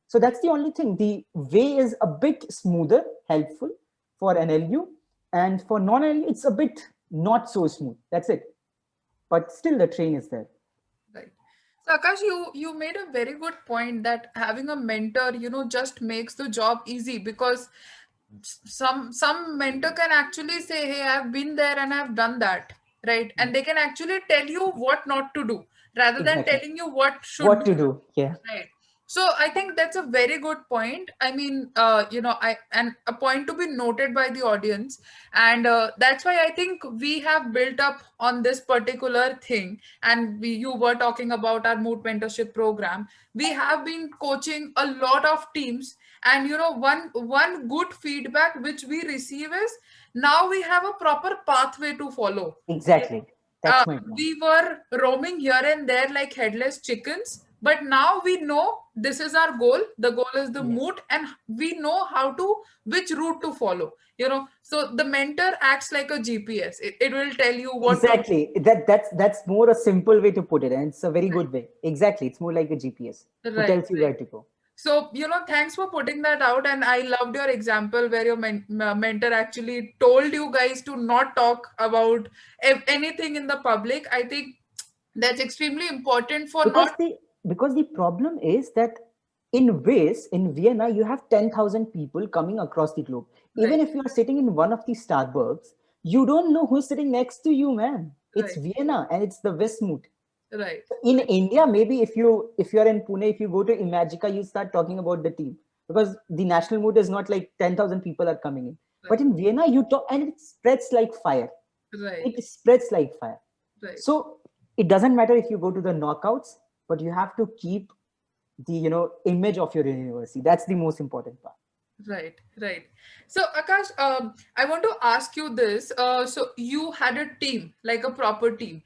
So that's the only thing. The way is a bit smoother, helpful for NLU, and for non-NLU, it's a bit not so smooth. That's it. But still the train is there. Right. So Akash, you made a very good point that having a mentor, just makes the job easy, because some mentor can actually say, hey, I've been there and I've done that, right? And they can actually tell you what not to do rather than telling you what should to do. Yeah. Right. So I think that's a very good point. I mean, and a point to be noted by the audience. And that's why I think we have built up on this particular thing. And you were talking about our Moot mentorship program. We have been coaching a lot of teams. And, one good feedback which we receive is, now we have a proper pathway to follow. Exactly. That's my point. We were roaming here and there like headless chickens, but now we know this is our goal. The goal is the Moot, and we know which route to follow. So the mentor acts like a GPS. It will tell you what. Exactly. That's more a simple way to put it, and it's a very good way. Exactly. It's more like a GPS who tells you where to go. So, thanks for putting that out. And I loved your example where your mentor actually told you guys to not talk about anything in the public. I think that's extremely important for because the problem is that in Vienna, you have 10,000 people coming across the globe. Right. Even if you are sitting in one of the Starbucks, you don't know who's sitting next to you, man. It's Vienna and it's the Westmoot. Right. In India, maybe if you're in Pune, if you go to Imagika, you start talking about the team because the national mood is not like 10,000 people are coming in. But Right. in Vienna, you talk and it spreads like fire. Right. It spreads like fire. Right. So it doesn't matter if you go to the knockouts, but you have to keep the image of your university. That's the most important part. Right, right. So, Akash, I want to ask you this. So, you had a team, like a proper team.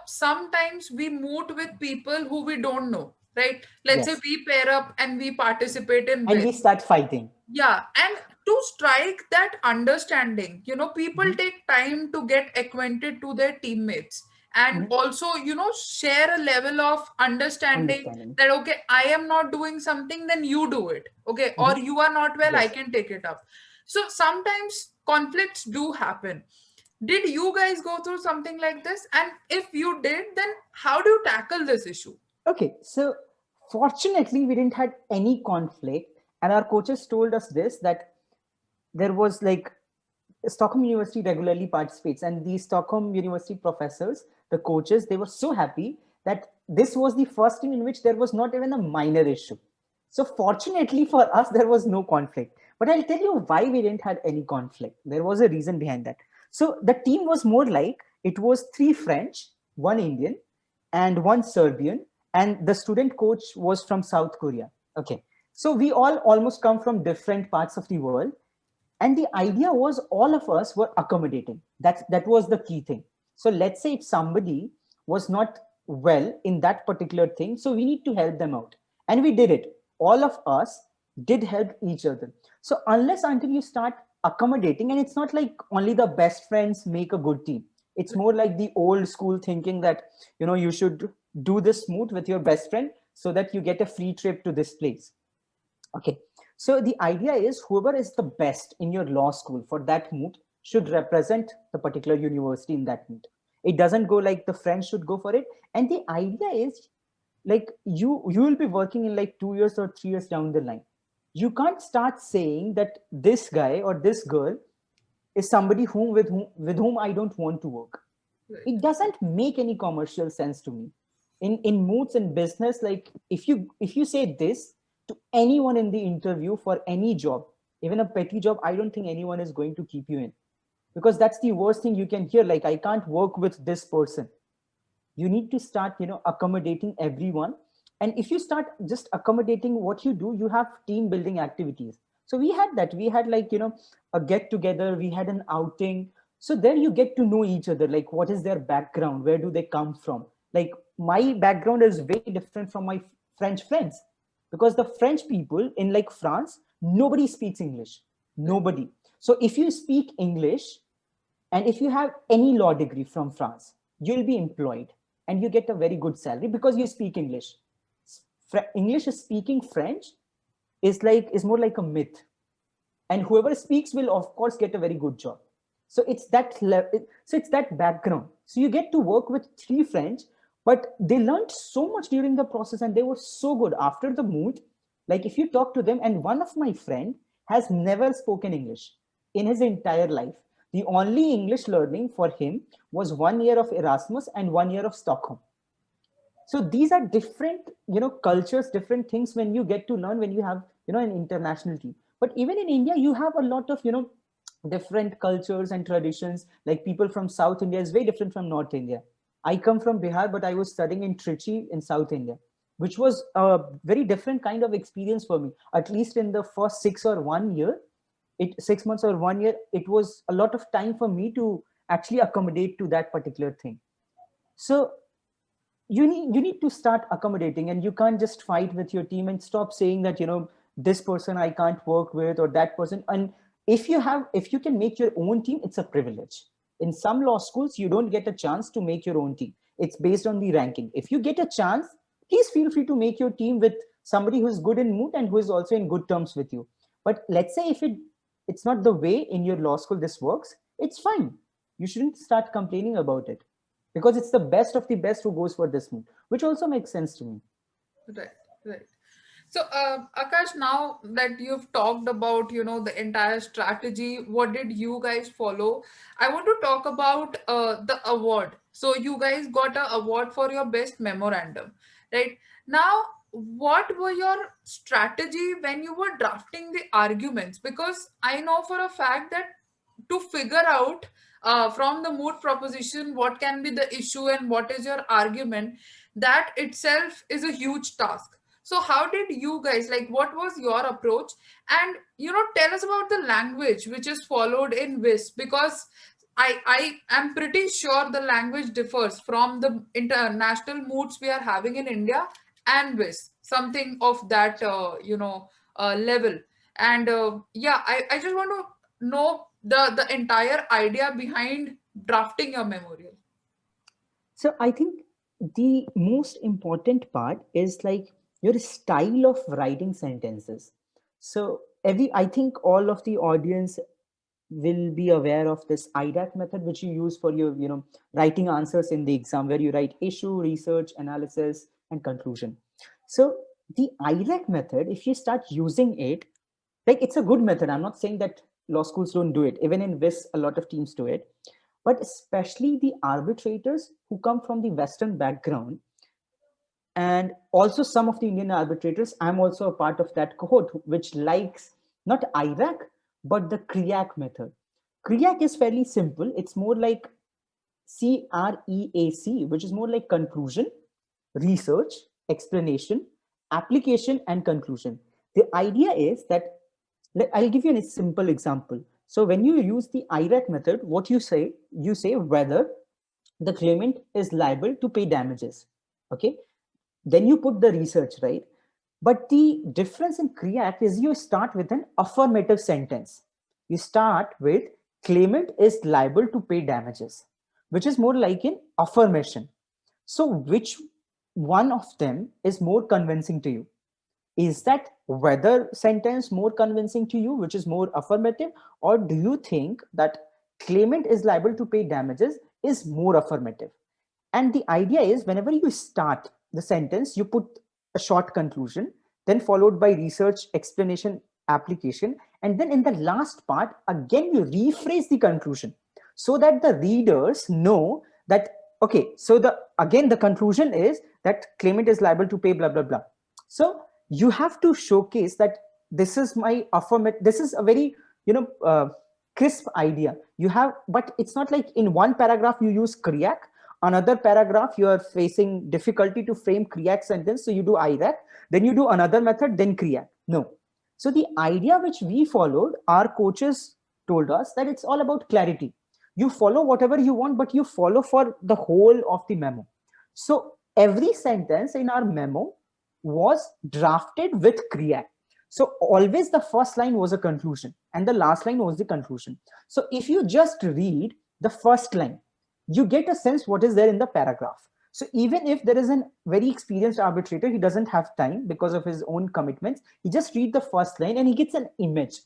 Sometimes we meet with people who we don't know, right? Let's say Yes, we pair up and we participate in and bits. we start fighting. Yeah, and to strike that understanding, people Mhm, take time to get acquainted to their teammates and mhm. also, share a level of understanding Understanding. that, okay, I am not doing something, then you do it. Okay, or Mhm. you are not well, I Yes. can take it up. So sometimes conflicts do happen. Did you guys go through something like this? And if you did, then how do you tackle this issue? Okay, so fortunately, we didn't had any conflict, and our coaches told us this that there was like Stockholm University regularly participates, and the Stockholm University professors, the coaches, they were so happy that this was the first team in which there was not even a minor issue. So fortunately for us, there was no conflict. But I'll tell you why we didn't had any conflict. There was a reason behind that. So the team was more like it was three French, one Indian, and one Serbian, and the student coach was from South Korea. Okay, so we all almost come from different parts of the world, and the idea was all of us were accommodating. That was the key thing. So let's say if somebody was not well in that particular thing, so we need to help them out, and we did it. All of us did help each other. So unless until you start accommodating, and it's not like only the best friends make a good team. It's more like the old school thinking that you should do this smooth with your best friend so that you get a free trip to this place. Okay. So the idea is whoever is the best in your law school for that moot should represent the particular university in that moot. It doesn't go like the friends should go for it. And the idea is like you will be working in like 2 years or 3 years down the line. You can't start saying that this guy or this girl is somebody whom I don't want to work. Right. It doesn't make any commercial sense to me. In moods and business, like if you say this to anyone in the interview for any job, even a petty job, I don't think anyone is going to keep you in, because that's the worst thing you can hear, like I can't work with this person. You need to start accommodating everyone. And if you start just accommodating what you do, you have team building activities. So we had that, we had like a get together, we had an outing. So there you get to know each other, like what is their background, where do they come from. Like my background is way different from my French friends, because the French people in like France, nobody speaks English, Right. nobody. So if you speak English, and if you have any law degree from France, you'll be employed and you get a very good salary because you speak English. English is speaking French is more like a myth, and whoever speaks will of course get a very good job. So it's that background. So you get to work with three French, but they learned so much during the process, and they were so good after the mood. Like if you talk to them, and one of my friend has never spoken English in his entire life. The only English learning for him was 1 year of Erasmus and 1 year of Stockholm. So these are different cultures, different things when you get to learn when you have an international team. But even in India, you have a lot of different cultures and traditions. Like people from South India is very different from North India. I come from Bihar, but I was studying in Trichy in South India, which was a very different kind of experience for me. At least in the first 6 or 1 year, 6 months or 1 year, it was a lot of time for me to actually accommodate to that particular thing. So you need to start accommodating, and you can't just fight with your team and stop saying that this person I can't work with, or that person. And if you can make your own team, it's a privilege. In some law schools you don't get a chance to make your own team. It's based on the ranking. If you get a chance, please feel free to make your team with somebody who's good in mood and who is also in good terms with you. But let's say if it's not the way in your law school this works, it's fine. You shouldn't start complaining about it, because it's the best of the best who goes for this move, which also makes sense to me. Right. Right. So, Akash, now that you've talked about, the entire strategy, what did you guys follow? I want to talk about the award. So, you guys got an award for your best memorandum, right? Now, what were your strategy when you were drafting the arguments? Because I know for a fact that to figure out from the moot proposition what can be the issue and what is your argument, that itself is a huge task. So how did you guys, like, what was your approach? And tell us about the language which is followed in WIS, because I am pretty sure the language differs from the international moods we are having in India and WIS, something of that level. And yeah, I just want to know the entire idea behind drafting your memorial. So I think the most important part is like your style of writing sentences. So I think all of the audience will be aware of this IDAC method, which you use for your, writing answers in the exam, where you write issue, research, analysis, and conclusion. So the IDAC method, if you start using it, like it's a good method. I'm not saying that law schools don't do it. Even in WIS, a lot of teams do it. But especially the arbitrators who come from the Western background, and also some of the Indian arbitrators, I'm also a part of that cohort, which likes not IRAC, but the CREAC method. CREAC is fairly simple. It's more like CREAC, which is more like conclusion, research, explanation, application, and conclusion. The idea is that, I'll give you a simple example. So when you use the IRAC method, what you say whether the claimant is liable to pay damages. Okay. Then you put the research, right? But the difference in CREAC is you start with an affirmative sentence. You start with claimant is liable to pay damages, which is more like an affirmation. So which one of them is more convincing to you? Is that whether sentence more convincing to you, which is more affirmative, or do you think that claimant is liable to pay damages is more affirmative? And the idea is whenever you start the sentence, you put a short conclusion, then followed by research, explanation, application, and then in the last part again you rephrase the conclusion so that the readers know that, okay, so the conclusion is that claimant is liable to pay blah blah blah. So you have to showcase that this is my affirmative, this is a very crisp idea you have. But it's not like in one paragraph you use CREAC, another paragraph you are facing difficulty to frame CREAC sentence, so you do IRAC, then you do another method, then CREAC. No. So the idea which we followed, our coaches told us that it's all about clarity. You follow whatever you want, but you follow for the whole of the memo. So every sentence in our memo was drafted with CREAC. So always the first line was a conclusion and the last line was the conclusion. So if you just read the first line, you get a sense what is there in the paragraph. So even if there is a very experienced arbitrator, he doesn't have time because of his own commitments, he just read the first line and he gets an image.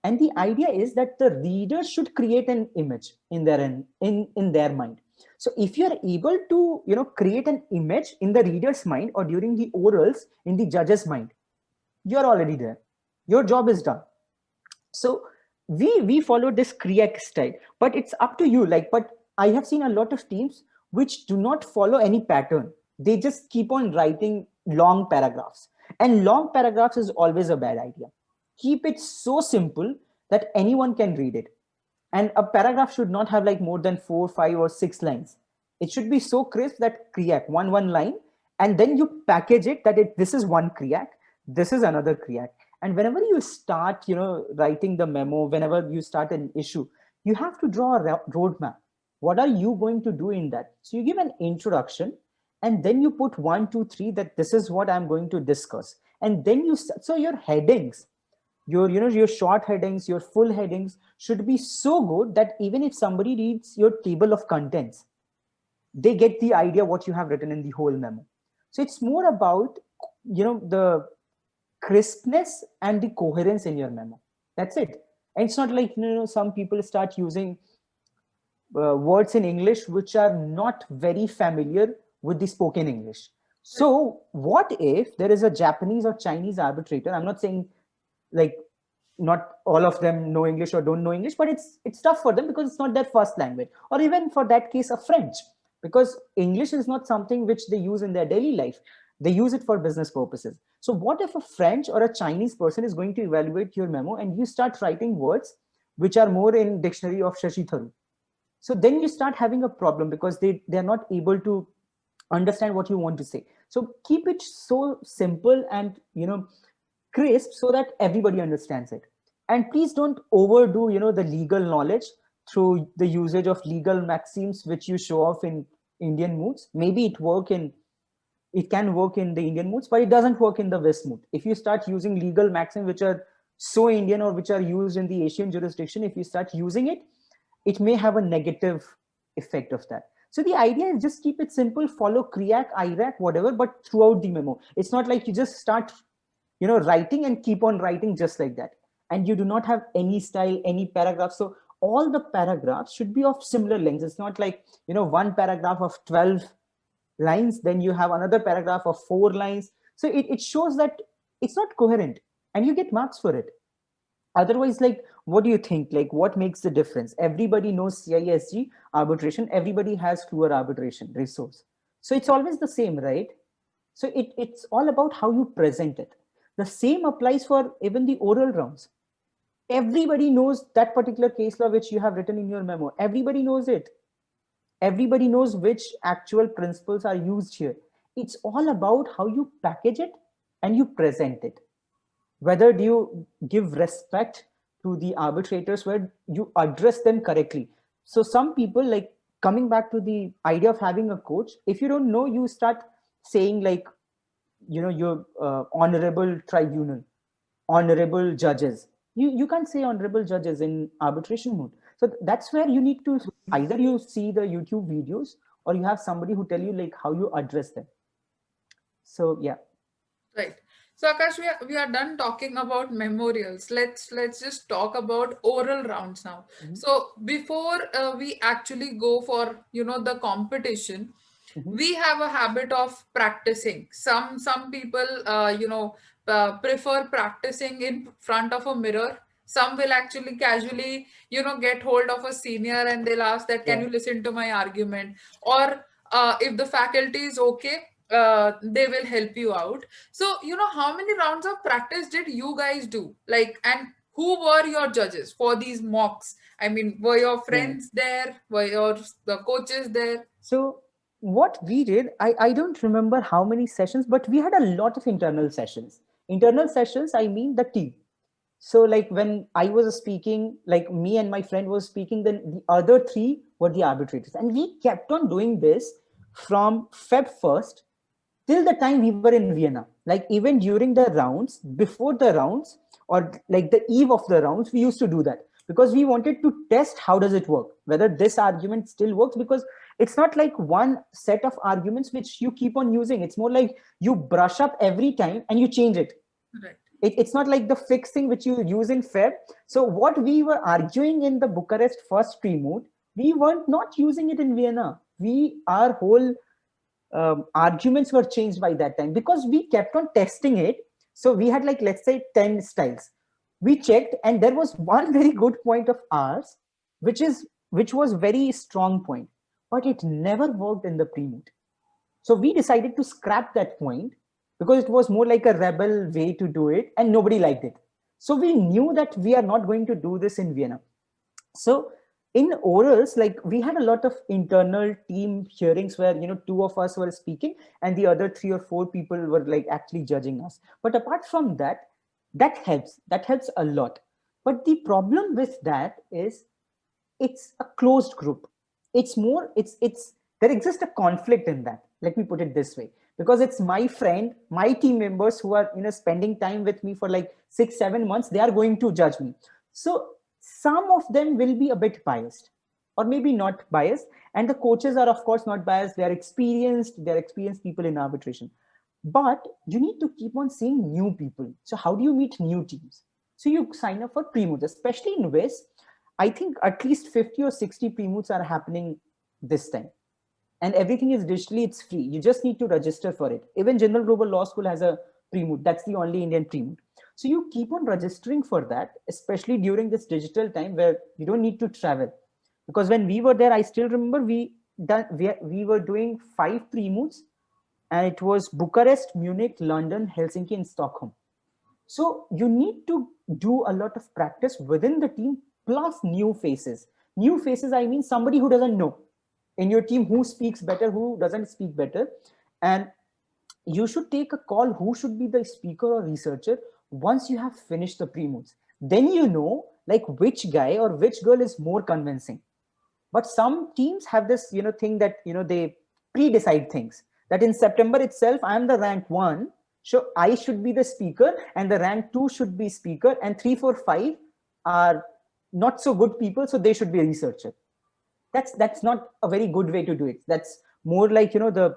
And the idea is that the reader should create an image in their mind. So if you're able to create an image in the reader's mind or during the orals in the judge's mind, you're already there. Your job is done. So we follow this CREAC style, but it's up to you. But I have seen a lot of teams which do not follow any pattern. They just keep on writing long paragraphs, and long paragraphs is always a bad idea. Keep it so simple that anyone can read it. And a paragraph should not have more than 4, 5, or 6 lines. It should be so crisp that CREAC, one line, and then you package it that this is one CREAC, this is another CREAC. And whenever you start, writing the memo, whenever you start an issue, you have to draw a roadmap. What are you going to do in that? So you give an introduction, and then you put 1, 2, 3 that this is what I'm going to discuss. And then so your headings, your short headings, your full headings should be so good that even if somebody reads your table of contents, they get the idea what you have written in the whole memo. So it's more about the crispness and the coherence in your memo. That's it. And it's not like some people start using words in English which are not very familiar with the spoken English. So what if there is a Japanese or Chinese arbitrator? I'm not saying like not all of them know English or don't know English, but it's tough for them because it's not their first language. Or even for that case, a French, because English is not something which they use in their daily life. They use it for business purposes. So what if a French or a Chinese person is going to evaluate your memo and you start writing words which are more in dictionary of Shashi Tharoor? So then you start having a problem because they're not able to understand what you want to say. So keep it so simple and crisp so that everybody understands it. And please don't overdo the legal knowledge through the usage of legal maxims which you show off in Indian moods. Maybe it can work in the Indian moods, but it doesn't work in the West mood. If you start using legal maxims which are so Indian or which are used in the Asian jurisdiction, if you start using it, it may have a negative effect of that. So the idea is just keep it simple, follow CREAC, IRAC, whatever, but throughout the memo. It's not like you just start, writing and keep on writing just like that. And you do not have any style, any paragraph. So all the paragraphs should be of similar length. It's not like, one paragraph of 12 lines, then you have another paragraph of 4 lines. So it shows that it's not coherent and you get marks for it. Otherwise, like, what do you think? Like, what makes the difference? Everybody knows CISG arbitration. Everybody has fluor arbitration resource. So it's always the same, right? So it's all about how you present it. The same applies for even the oral rounds. Everybody knows that particular case law which you have written in your memo. Everybody knows it. Everybody knows which actual principles are used here. It's all about how you package it and you present it. Whether do you give respect to the arbitrators, where you address them correctly. So some people, like, coming back to the idea of having a coach, if you don't know, you start saying like, your honorable tribunal, honorable judges. You can't say honorable judges in arbitration mode. So that's where you need to either you see the YouTube videos or you have somebody who tell you like how you address them. So yeah. Right. So Akash, we are done talking about memorials. Let's just talk about oral rounds now. Mhm. So before we actually go for the competition, Mhm. we have a habit of practicing. Some people prefer practicing in front of a mirror. Some will actually casually get hold of a senior and they'll ask that, can Yeah. you listen to my argument? Or if the faculty is okay, they will help you out. So how many rounds of practice did you guys do, like, and who were your judges for these mocks? I mean, were your Yeah. friends there? Were your the coaches there? So what we did, I don't remember how many sessions, but we had a lot of internal sessions. Internal sessions, I mean the team. So like when I was speaking, like me and my friend was speaking, then the other three were the arbitrators. And we kept on doing this from Feb 1st till the time we were in Vienna. Like even during the rounds, before the rounds, or like the eve of the rounds, we used to do that because we wanted to test how does it work, whether this argument still works, because it's not like one set of arguments which you keep on using. It's more like you brush up every time and you change it. Right. It's not like the fixed thing which you use in Feb. So what we were arguing in the Bucharest first pre-moot, we weren't not using it in Vienna. Our whole arguments were changed by that time because we kept on testing it. So we had like, let's say 10 styles. We checked and there was one very good point of ours, which was very strong point, but it never worked in the pre-moot. So we decided to scrap that point because it was more like a rebel way to do it and nobody liked it. So we knew that we are not going to do this in Vienna. So in orals, like we had a lot of internal team hearings where, two of us were speaking and the other 3 or 4 people were like actually judging us. But apart from that, that helps a lot. But the problem with that is it's a closed group. It's there exists a conflict in that. Let me put it this way, because it's my friend, my team members who are spending time with me for like 6-7 months, they are going to judge me. So some of them will be a bit biased or maybe not biased, and the coaches are of course not biased. They're experienced people in arbitration, but you need to keep on seeing new people. So how do you meet new teams? So you sign up for pre-moots, especially in West. I think at least 50 or 60 pre-moots are happening this time. and everything is digitally, it's free. You just need to register for it. Even General Global Law School has a pre-moot. That's the only Indian pre-moot. So you keep on registering for that, especially during this digital time where you don't need to travel. Because when we were there, I still remember we were doing 5 pre-moots, and it was Bucharest, Munich, London, Helsinki, and Stockholm. So you need to do a lot of practice within the team, plus new faces. New faces, I mean somebody who doesn't know in your team who speaks better, who doesn't speak better. And you should take a call who should be the speaker or researcher once you have finished the pre-moots. Then you know like which guy or which girl is more convincing. But some teams have this thing that they pre-decide things, that in September itself I am the rank 1, so I should be the speaker, and the rank 2 should be speaker, and 3 4 5 are not so good people, so they should be a researcher. That's not a very good way to do it. That's more like the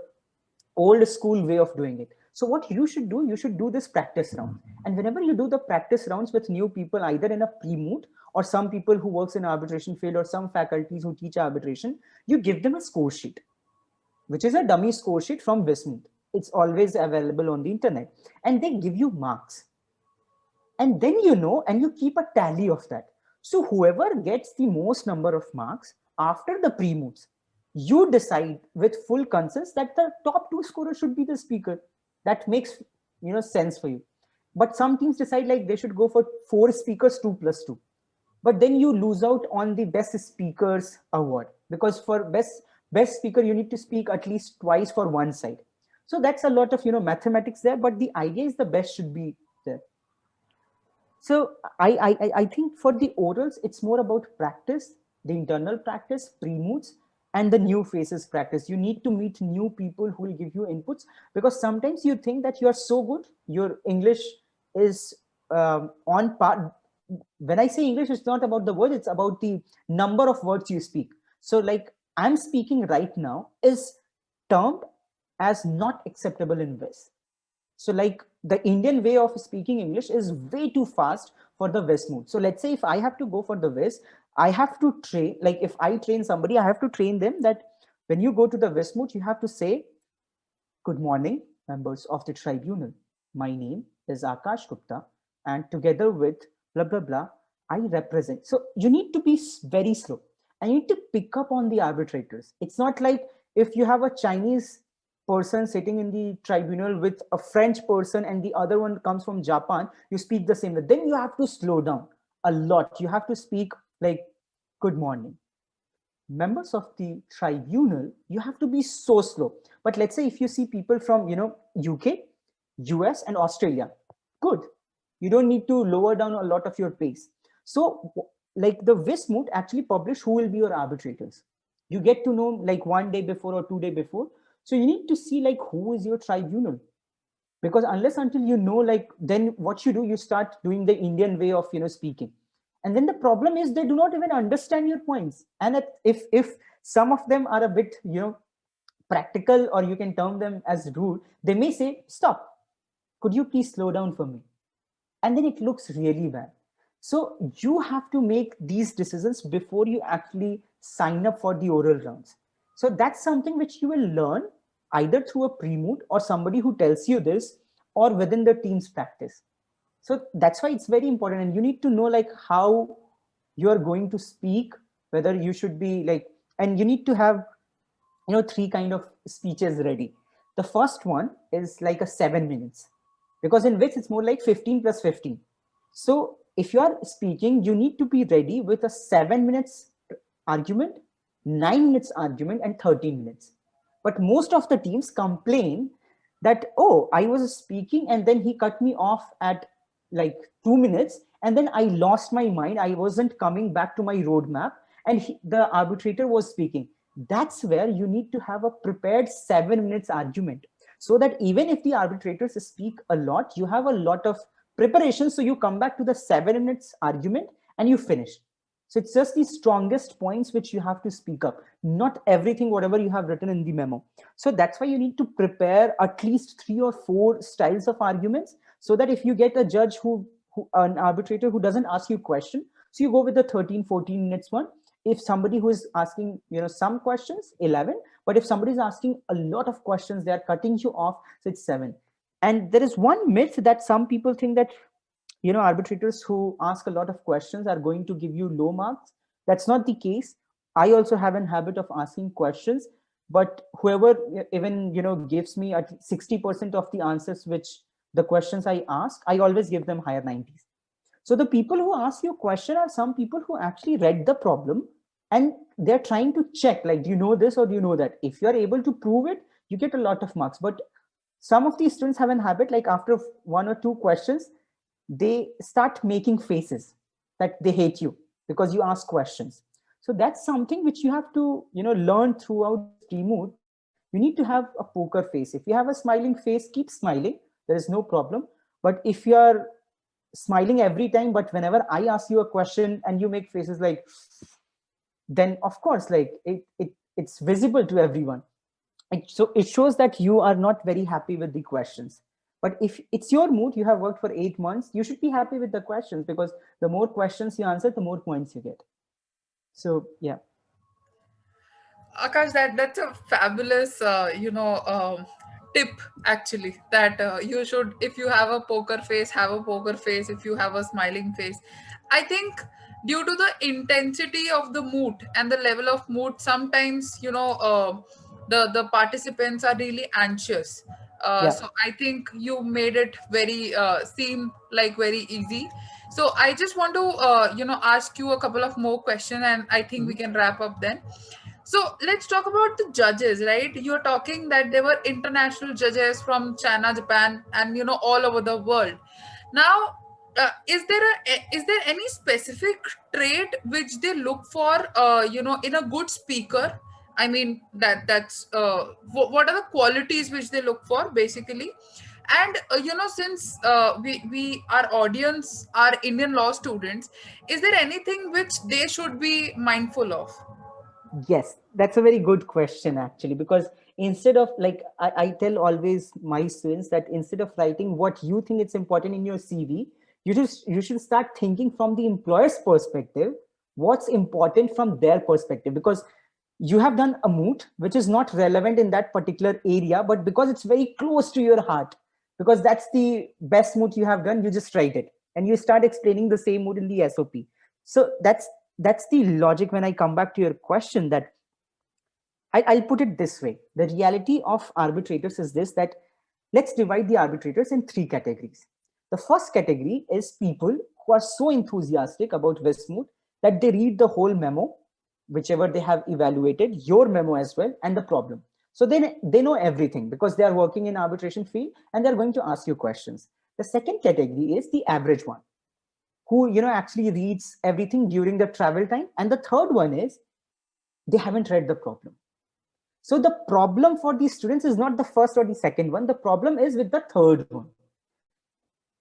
old school way of doing it. So what you should do, you should do this practice round. And whenever you do the practice rounds with new people, either in a pre-moot or some people who works in arbitration field or some faculties who teach arbitration, you give them a score sheet, which is a dummy score sheet from Wismoot. It's always available on the internet, and they give you marks. And then and you keep a tally of that. So whoever gets the most number of marks after the pre-moots, you decide with full consent that the top 2 scorer should be the speaker. That makes sense for you. But some teams decide like they should go for 4 speakers, 2 plus 2. But then you lose out on the best speakers award, because for best speaker you need to speak at least twice for one side. So that's a lot of mathematics there, but the idea is the best should be there. So I think for the orals, it's more about practice, the internal practice, pre-moots, and the new faces practice. You need to meet new people who will give you inputs, because sometimes you think that you are so good, your English is on par. When I say English, it's not about the words, it's about the number of words you speak. So like I'm speaking right now is termed as not acceptable in West. So like the Indian way of speaking English is way too fast for the West mood. So let's say if I have to go for the West, I have to train, like if I train somebody, I have to train them that when you go to the West mood, you have to say, "Good morning, members of the tribunal. My name is Akash Gupta, and together with blah, blah, blah, I represent." So you need to be very slow, and you need to pick up on the arbitrators. It's not like if you have a Chinese person sitting in the tribunal with a French person and the other one comes from Japan, you speak the same way. Then you have to slow down a lot. You have to speak like, "Good morning, members of the tribunal." You have to be so slow. But let's say if you see people from UK, US, and Australia, good, you don't need to lower down a lot of your pace. So like the Wismoot actually publish who will be your arbitrators. You get to know like 1 day before or 2 day before. So you need to see like who is your tribunal, because unless until like then what you do, you start doing the Indian way of speaking. And then the problem is they do not even understand your points. And if some of them are a bit practical, or you can term them as rude, they may say, "Stop, could you please slow down for me?" And then it looks really bad. So you have to make these decisions before you actually sign up for the oral rounds. So that's something which you will learn either through a pre-moot or somebody who tells you this, or within the team's practice. So that's why it's very important, and you need to know like how you are going to speak, whether you should be like, and you need to have 3 kind of speeches ready. The first one is like a 7 minutes, because in which it's more like 15 plus 15. So if you are speaking, you need to be ready with a 7 minutes argument, 9 minutes argument, and 13 minutes. But most of the teams complain that, "Oh, I was speaking and then he cut me off at like 2 minutes, and then I lost my mind. I wasn't coming back to my roadmap, and the arbitrator was speaking." That's where you need to have a prepared 7 minutes argument, so that even if the arbitrators speak a lot, you have a lot of preparation. So you come back to the 7 minutes argument and you finish. So it's just the strongest points which you have to speak up, not everything, whatever you have written in the memo. So that's why you need to prepare at least 3 or 4 styles of arguments, so that if you get a judge an arbitrator who doesn't ask you a question, so you go with the 13, 14 minutes one. if somebody who is asking, some questions, 11. But if somebody is asking a lot of questions, they are cutting you off, so it's 7. And there is one myth that some people think that, arbitrators who ask a lot of questions are going to give you low marks. That's not the case. I also have an habit of asking questions, but whoever even, gives me at 60% of the answers which the questions I ask, I always give them higher 90s. So the people who ask you a question are some people who actually read the problem, and they're trying to check, like, do you know this or do you know that? If you're able to prove it, you get a lot of marks. But some of these students have a habit, like after one or two questions, they start making faces that they hate you because you ask questions. So that's something which you have to, learn throughout this pre-mood, that you need to have a poker face. If you have a smiling face, keep smiling. There is no problem. But if you are smiling every time, but whenever I ask you a question and you make faces like, then of course, like it's visible to everyone. So it shows that you are not very happy with the questions. But if it's your mood, you have worked for 8 months, you should be happy with the questions, because the more questions you answer, the more points you get. So yeah. Akash, that's a fabulous, tip actually. That you should, if you have a poker face, have a poker face. If you have a smiling face, I think due to the intensity of the mood and the level of mood, sometimes the participants are really anxious. Yeah. So I think you made it very seem like very easy. So I just want to ask you a couple of more questions, and I think we Mhm. can wrap up then. So let's talk about the judges, right? You're talking that there were international judges from China, Japan, and all over the world. Now, is there any specific trait which they look for, in a good speaker? I mean, what are the qualities which they look for, basically? And since we our audience are Indian law students, is there anything which they should be mindful of? Yes, that's a very good question, actually, because instead of, like, I tell always my students that instead of writing what you think it's important in your CV, you should start thinking from the employer's perspective, what's important from their perspective, because you have done a moot which is not relevant in that particular area, but because it's very close to your heart, because that's the best moot you have done, you just write it and you start explaining the same moot in the SOP. So that's the logic. When I come back to your question, that I'll put it this way: the reality of arbitrators is this, that let's divide the arbitrators in three categories. The first category is people who are so enthusiastic about Westmoot that they read the whole memo, whichever they have evaluated, your memo as well, and the problem. So they know everything because they are working in arbitration field and they're going to ask you questions. The second category is the average one, who actually reads everything during the travel time. And the third one is they haven't read the problem. So the problem for these students is not the first or the second one. The problem is with the third one.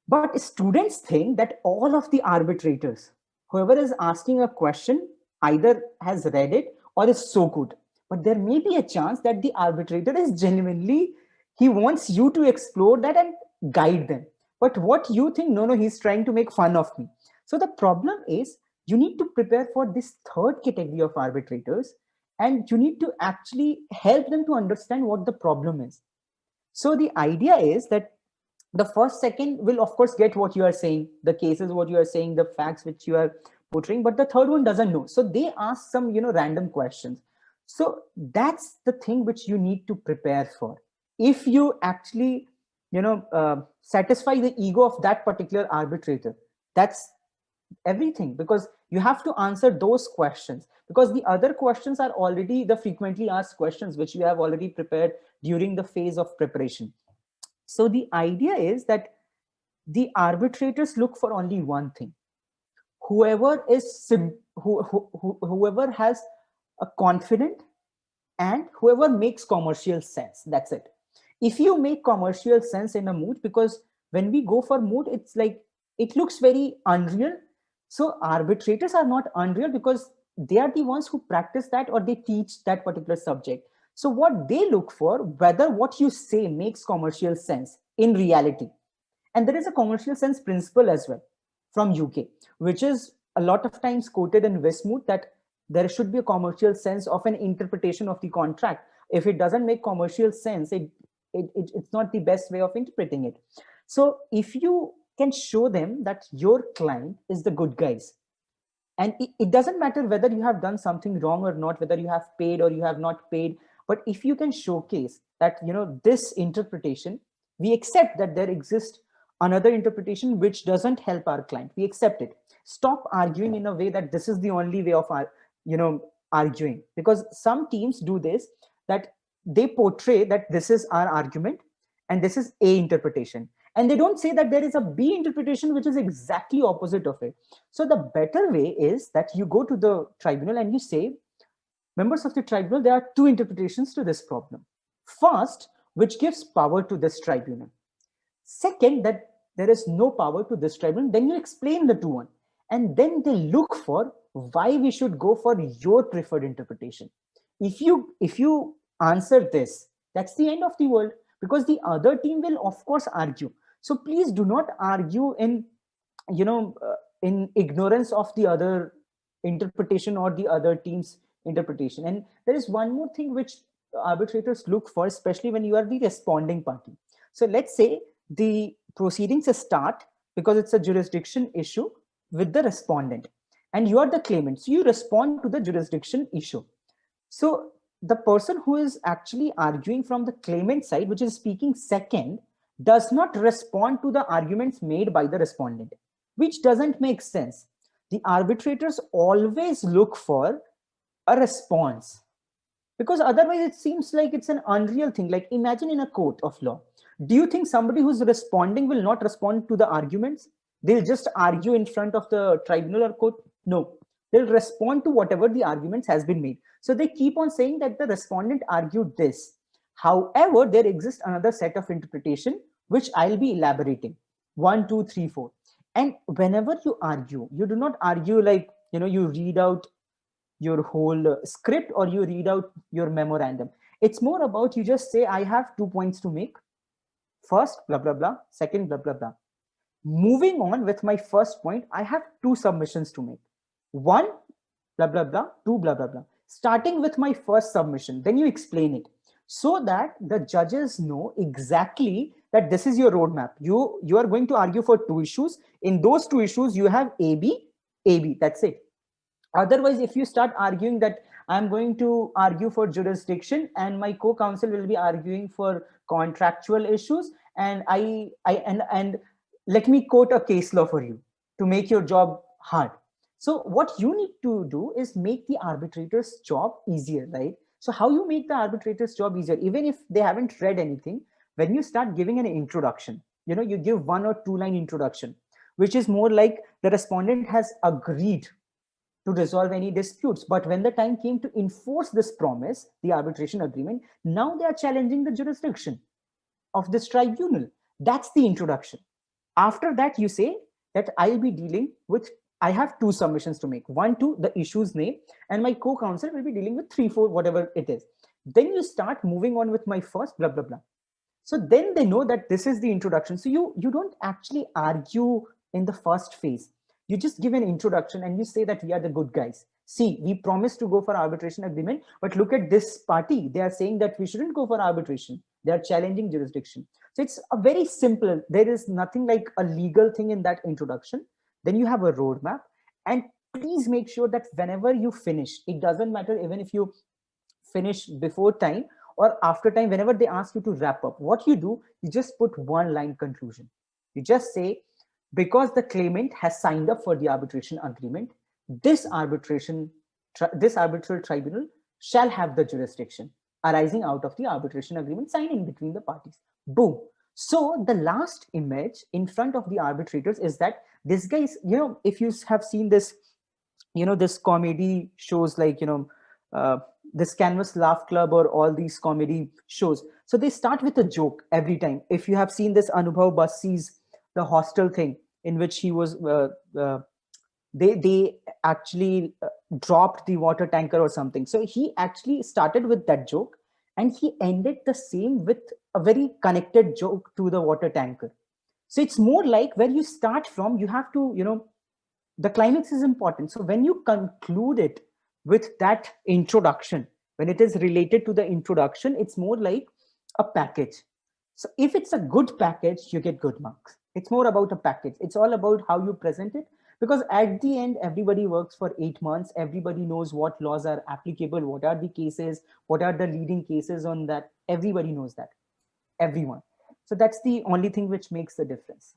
But students think that all of the arbitrators, whoever is asking a question, either has read it or is so good. But there may be a chance that the arbitrator is genuinely, he wants you to explore that and guide them. But what you think, no, he's trying to make fun of me. So the problem is, you need to prepare for this third category of arbitrators, and you need to actually help them to understand what the problem is. So the idea is that the first second will of course get what you are saying, the cases what you are saying, the facts which you are portraying, but the third one doesn't know, so they ask some random questions. So that's the thing which you need to prepare for. If you actually satisfy the ego of that particular arbitrator, that's everything, because you have to answer those questions, because the other questions are already the frequently asked questions which you have already prepared during the phase of preparation. So the idea is that the arbitrators look for only one thing: whoever is whoever has a confident, and whoever makes commercial sense. That's it. If you make commercial sense in a mood, because when we go for mood, it's like it looks very unreal. So arbitrators are not unreal because they are the ones who practice that or they teach that particular subject. So what they look for, whether what you say makes commercial sense in reality. And there is a commercial sense principle as well from UK, which is a lot of times quoted in Westmoot, that There should be a commercial sense of an interpretation of the contract. If it doesn't make commercial sense, it's not the best way of interpreting it. So if you can show them that your client is the good guys, and it doesn't matter whether you have done something wrong or not, whether you have paid or you have not paid, but if you can showcase that, this interpretation, we accept that there exists another interpretation which doesn't help our client, we accept it. Stop arguing in a way that this is the only way of our, arguing, because some teams do this, that they portray that this is our argument and this is a interpretation, and they don't say that there is a b interpretation which is exactly opposite of it. So the better way is that you go to the tribunal and you say, members of the tribunal, there are two interpretations to this problem. First, which gives power to this tribunal. Second, that there is no power to this tribunal. Then you explain the two one. And then they look for why we should go for your preferred interpretation. If you answer this, that's the end of the world, because the other team will of course argue. So please do not argue in, in ignorance of the other interpretation or the other team's interpretation. And there is one more thing which arbitrators look for, especially when you are the responding party. So let's say the proceedings start because it's a jurisdiction issue with the respondent, and you are the claimant. So you respond to the jurisdiction issue. So the person who is actually arguing from the claimant side, which is speaking second, does not respond to the arguments made by the respondent, which doesn't make sense. The arbitrators always look for a response, because otherwise it seems like it's an unreal thing. Like, imagine in a court of law, do you think somebody who's responding will not respond to the arguments? They'll just argue in front of the tribunal or court? No, they'll respond to whatever the arguments has been made. So they keep on saying that the respondent argued this. However, there exists another set of interpretation, which I'll be elaborating. 1, 2, 3, 4. And whenever you argue, you do not argue like, you read out your whole script or you read out your memorandum. It's more about, you just say, I have 2 points to make. First, blah, blah, blah. Second, blah, blah, blah. Moving on with my first point, I have 2 submissions to make. 1, blah, blah, blah. 2, blah, blah, blah. Starting with my first submission, then you explain it so that the judges know exactly that this is your roadmap. You are going to argue for 2 issues. In those 2 issues, you have AB, AB. That's it. Otherwise, if you start arguing that I'm going to argue for jurisdiction and my co-counsel will be arguing for contractual issues, and and let me quote a case law for you to make your job hard. So what you need to do is make the arbitrator's job easier, right? So how you make the arbitrator's job easier, even if they haven't read anything, when you start giving an introduction, you give 1 or 2 line introduction, which is more like the respondent has agreed to resolve any disputes. But when the time came to enforce this promise, the arbitration agreement, now they are challenging the jurisdiction of this tribunal. That's the introduction. After that, you say that I'll be dealing with, I have 2 submissions to make. 1, 2, the issue's name, and my co-counsel will be dealing with 3, 4, whatever it is. Then you start moving on with my first, blah, blah, blah. So then they know that this is the introduction. So you don't actually argue in the first phase. You just give an introduction and you say that we are the good guys. See, we promised to go for arbitration agreement, but look at this party. They are saying that we shouldn't go for arbitration. They are challenging jurisdiction. So it's a very simple, there is nothing like a legal thing in that introduction. Then you have a roadmap, and please make sure that whenever you finish, it doesn't matter even if you finish before time or after time, whenever they ask you to wrap up, what you do, you just put 1 line conclusion. You just say, because the claimant has signed up for the arbitration agreement, this arbitral tribunal shall have the jurisdiction arising out of the arbitration agreement signed in between the parties. Boom. So the last image in front of the arbitrators is that this guy is, if you have seen this, this comedy shows like, this Canvas Laugh Club or all these comedy shows. So they start with a joke every time. If you have seen this Anubhav Bassi's The Hostel thing, in which he was, they actually dropped the water tanker or something. So he actually started with that joke and he ended the same with a very connected joke to the water tanker. So it's more like where you start from, you have to, the climax is important. So when you conclude it with that introduction. When it is related to the introduction, it's more like a package. So if it's a good package, you get good marks. It's more about a package. It's all about how you present it, because at the end, everybody works for 8 months. Everybody knows what laws are applicable, what are the cases, what are the leading cases on that. Everybody knows that. Everyone. So that's the only thing which makes the difference.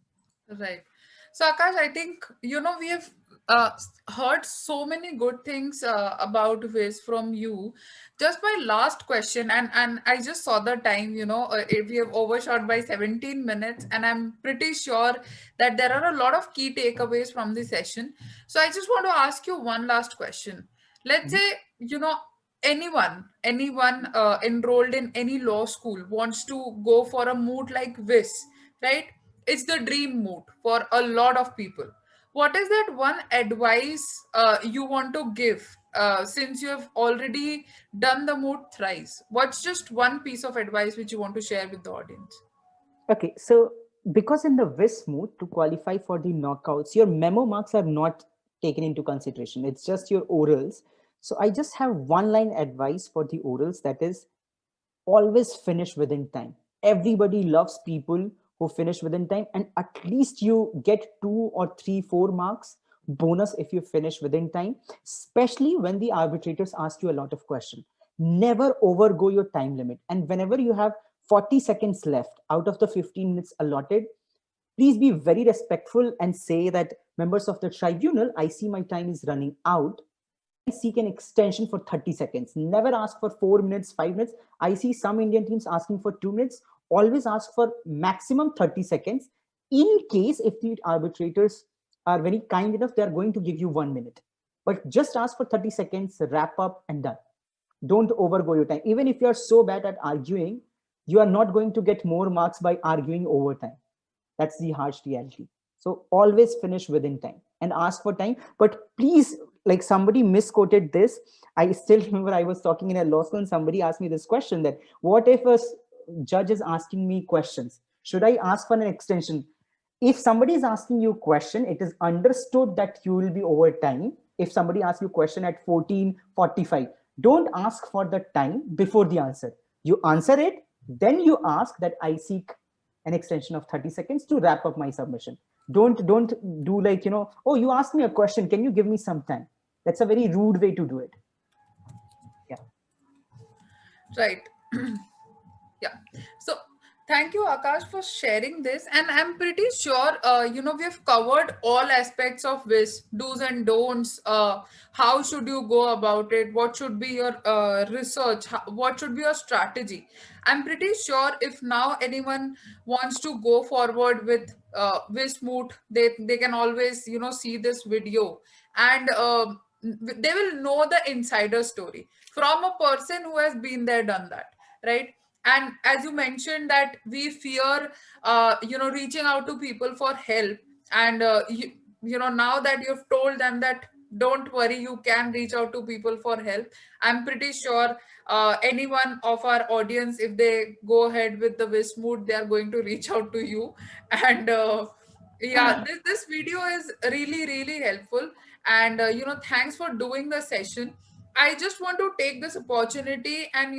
Right. So, Akash, I think, we have heard so many good things about Viz from you. Just my last question, and I just saw the time, if we have overshot by 17 minutes, and I'm pretty sure that there are a lot of key takeaways from the session. So, I just want to ask you one last question. Let's Mhm. say, anyone enrolled in any law school wants to go for a moot like Viz, right? It's the dream mood for a lot of people. What is that one advice you want to give, since you have already done the mood thrice? What's just one piece of advice which you want to share with the audience? Okay, so because in the WIS mode, to qualify for the knockouts, your memo marks are not taken into consideration. It's just your orals. So I just have one line advice for the orals, that is, always finish within time. Everybody loves people who finish within time, and at least you get 2 or 3, 4 marks bonus if you finish within time, especially when the arbitrators ask you a lot of questions. Never overgo your time limit. And whenever you have 40 seconds left out of the 15 minutes allotted, please be very respectful and say that, members of the tribunal, I see my time is running out. Can I seek an extension for 30 seconds? Never ask for 4 minutes, 5 minutes. I see some Indian teams asking for 2 minutes. Always ask for maximum 30 seconds. In case if the arbitrators are very kind enough, they are going to give you 1 minute. But just ask for 30 seconds, wrap up, and done. Don't overgo your time. Even if you are so bad at arguing, you are not going to get more marks by arguing over time. That's the harsh reality. So always finish within time and ask for time. But please, like, somebody misquoted this. I still remember I was talking in a law school and somebody asked me this question, that what if a judge is asking me questions? Should I ask for an extension? If somebody is asking you a question, it is understood that you will be over time. If somebody asks you a question at 14:45, don't ask for the time before the answer. You answer it, then you ask that I seek an extension of 30 seconds to wrap up my submission. Don't do like, oh, you asked me a question, can you give me some time? That's a very rude way to do it. Yeah. Right. Yeah. So thank you, Akash, for sharing this. And I'm pretty sure, we have covered all aspects of this, do's and don'ts. How should you go about it? What should be your research? What should be your strategy? I'm pretty sure if now anyone wants to go forward with Wismoot, they can always, see this video, and they will know the insider story from a person who has been there, done that, right? And as you mentioned that we fear reaching out to people for help, and now that you've told them that don't worry, you can reach out to people for help, I'm pretty sure anyone of our audience, if they go ahead with the Wismoot, they are going to reach out to you. And yeah, this video is really really helpful. And thanks for doing the session. I just want to take this opportunity and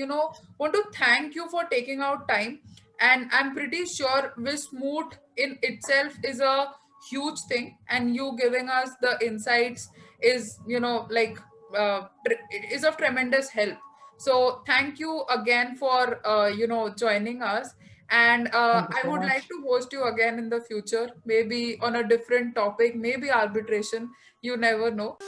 want to thank you for taking out time. And I'm pretty sure Wismoot in itself is a huge thing, and you giving us the insights is, is of tremendous help. So thank you again for joining us. And Thank you I so would like much. to host you again in the future, maybe on a different topic, maybe arbitration. You never know.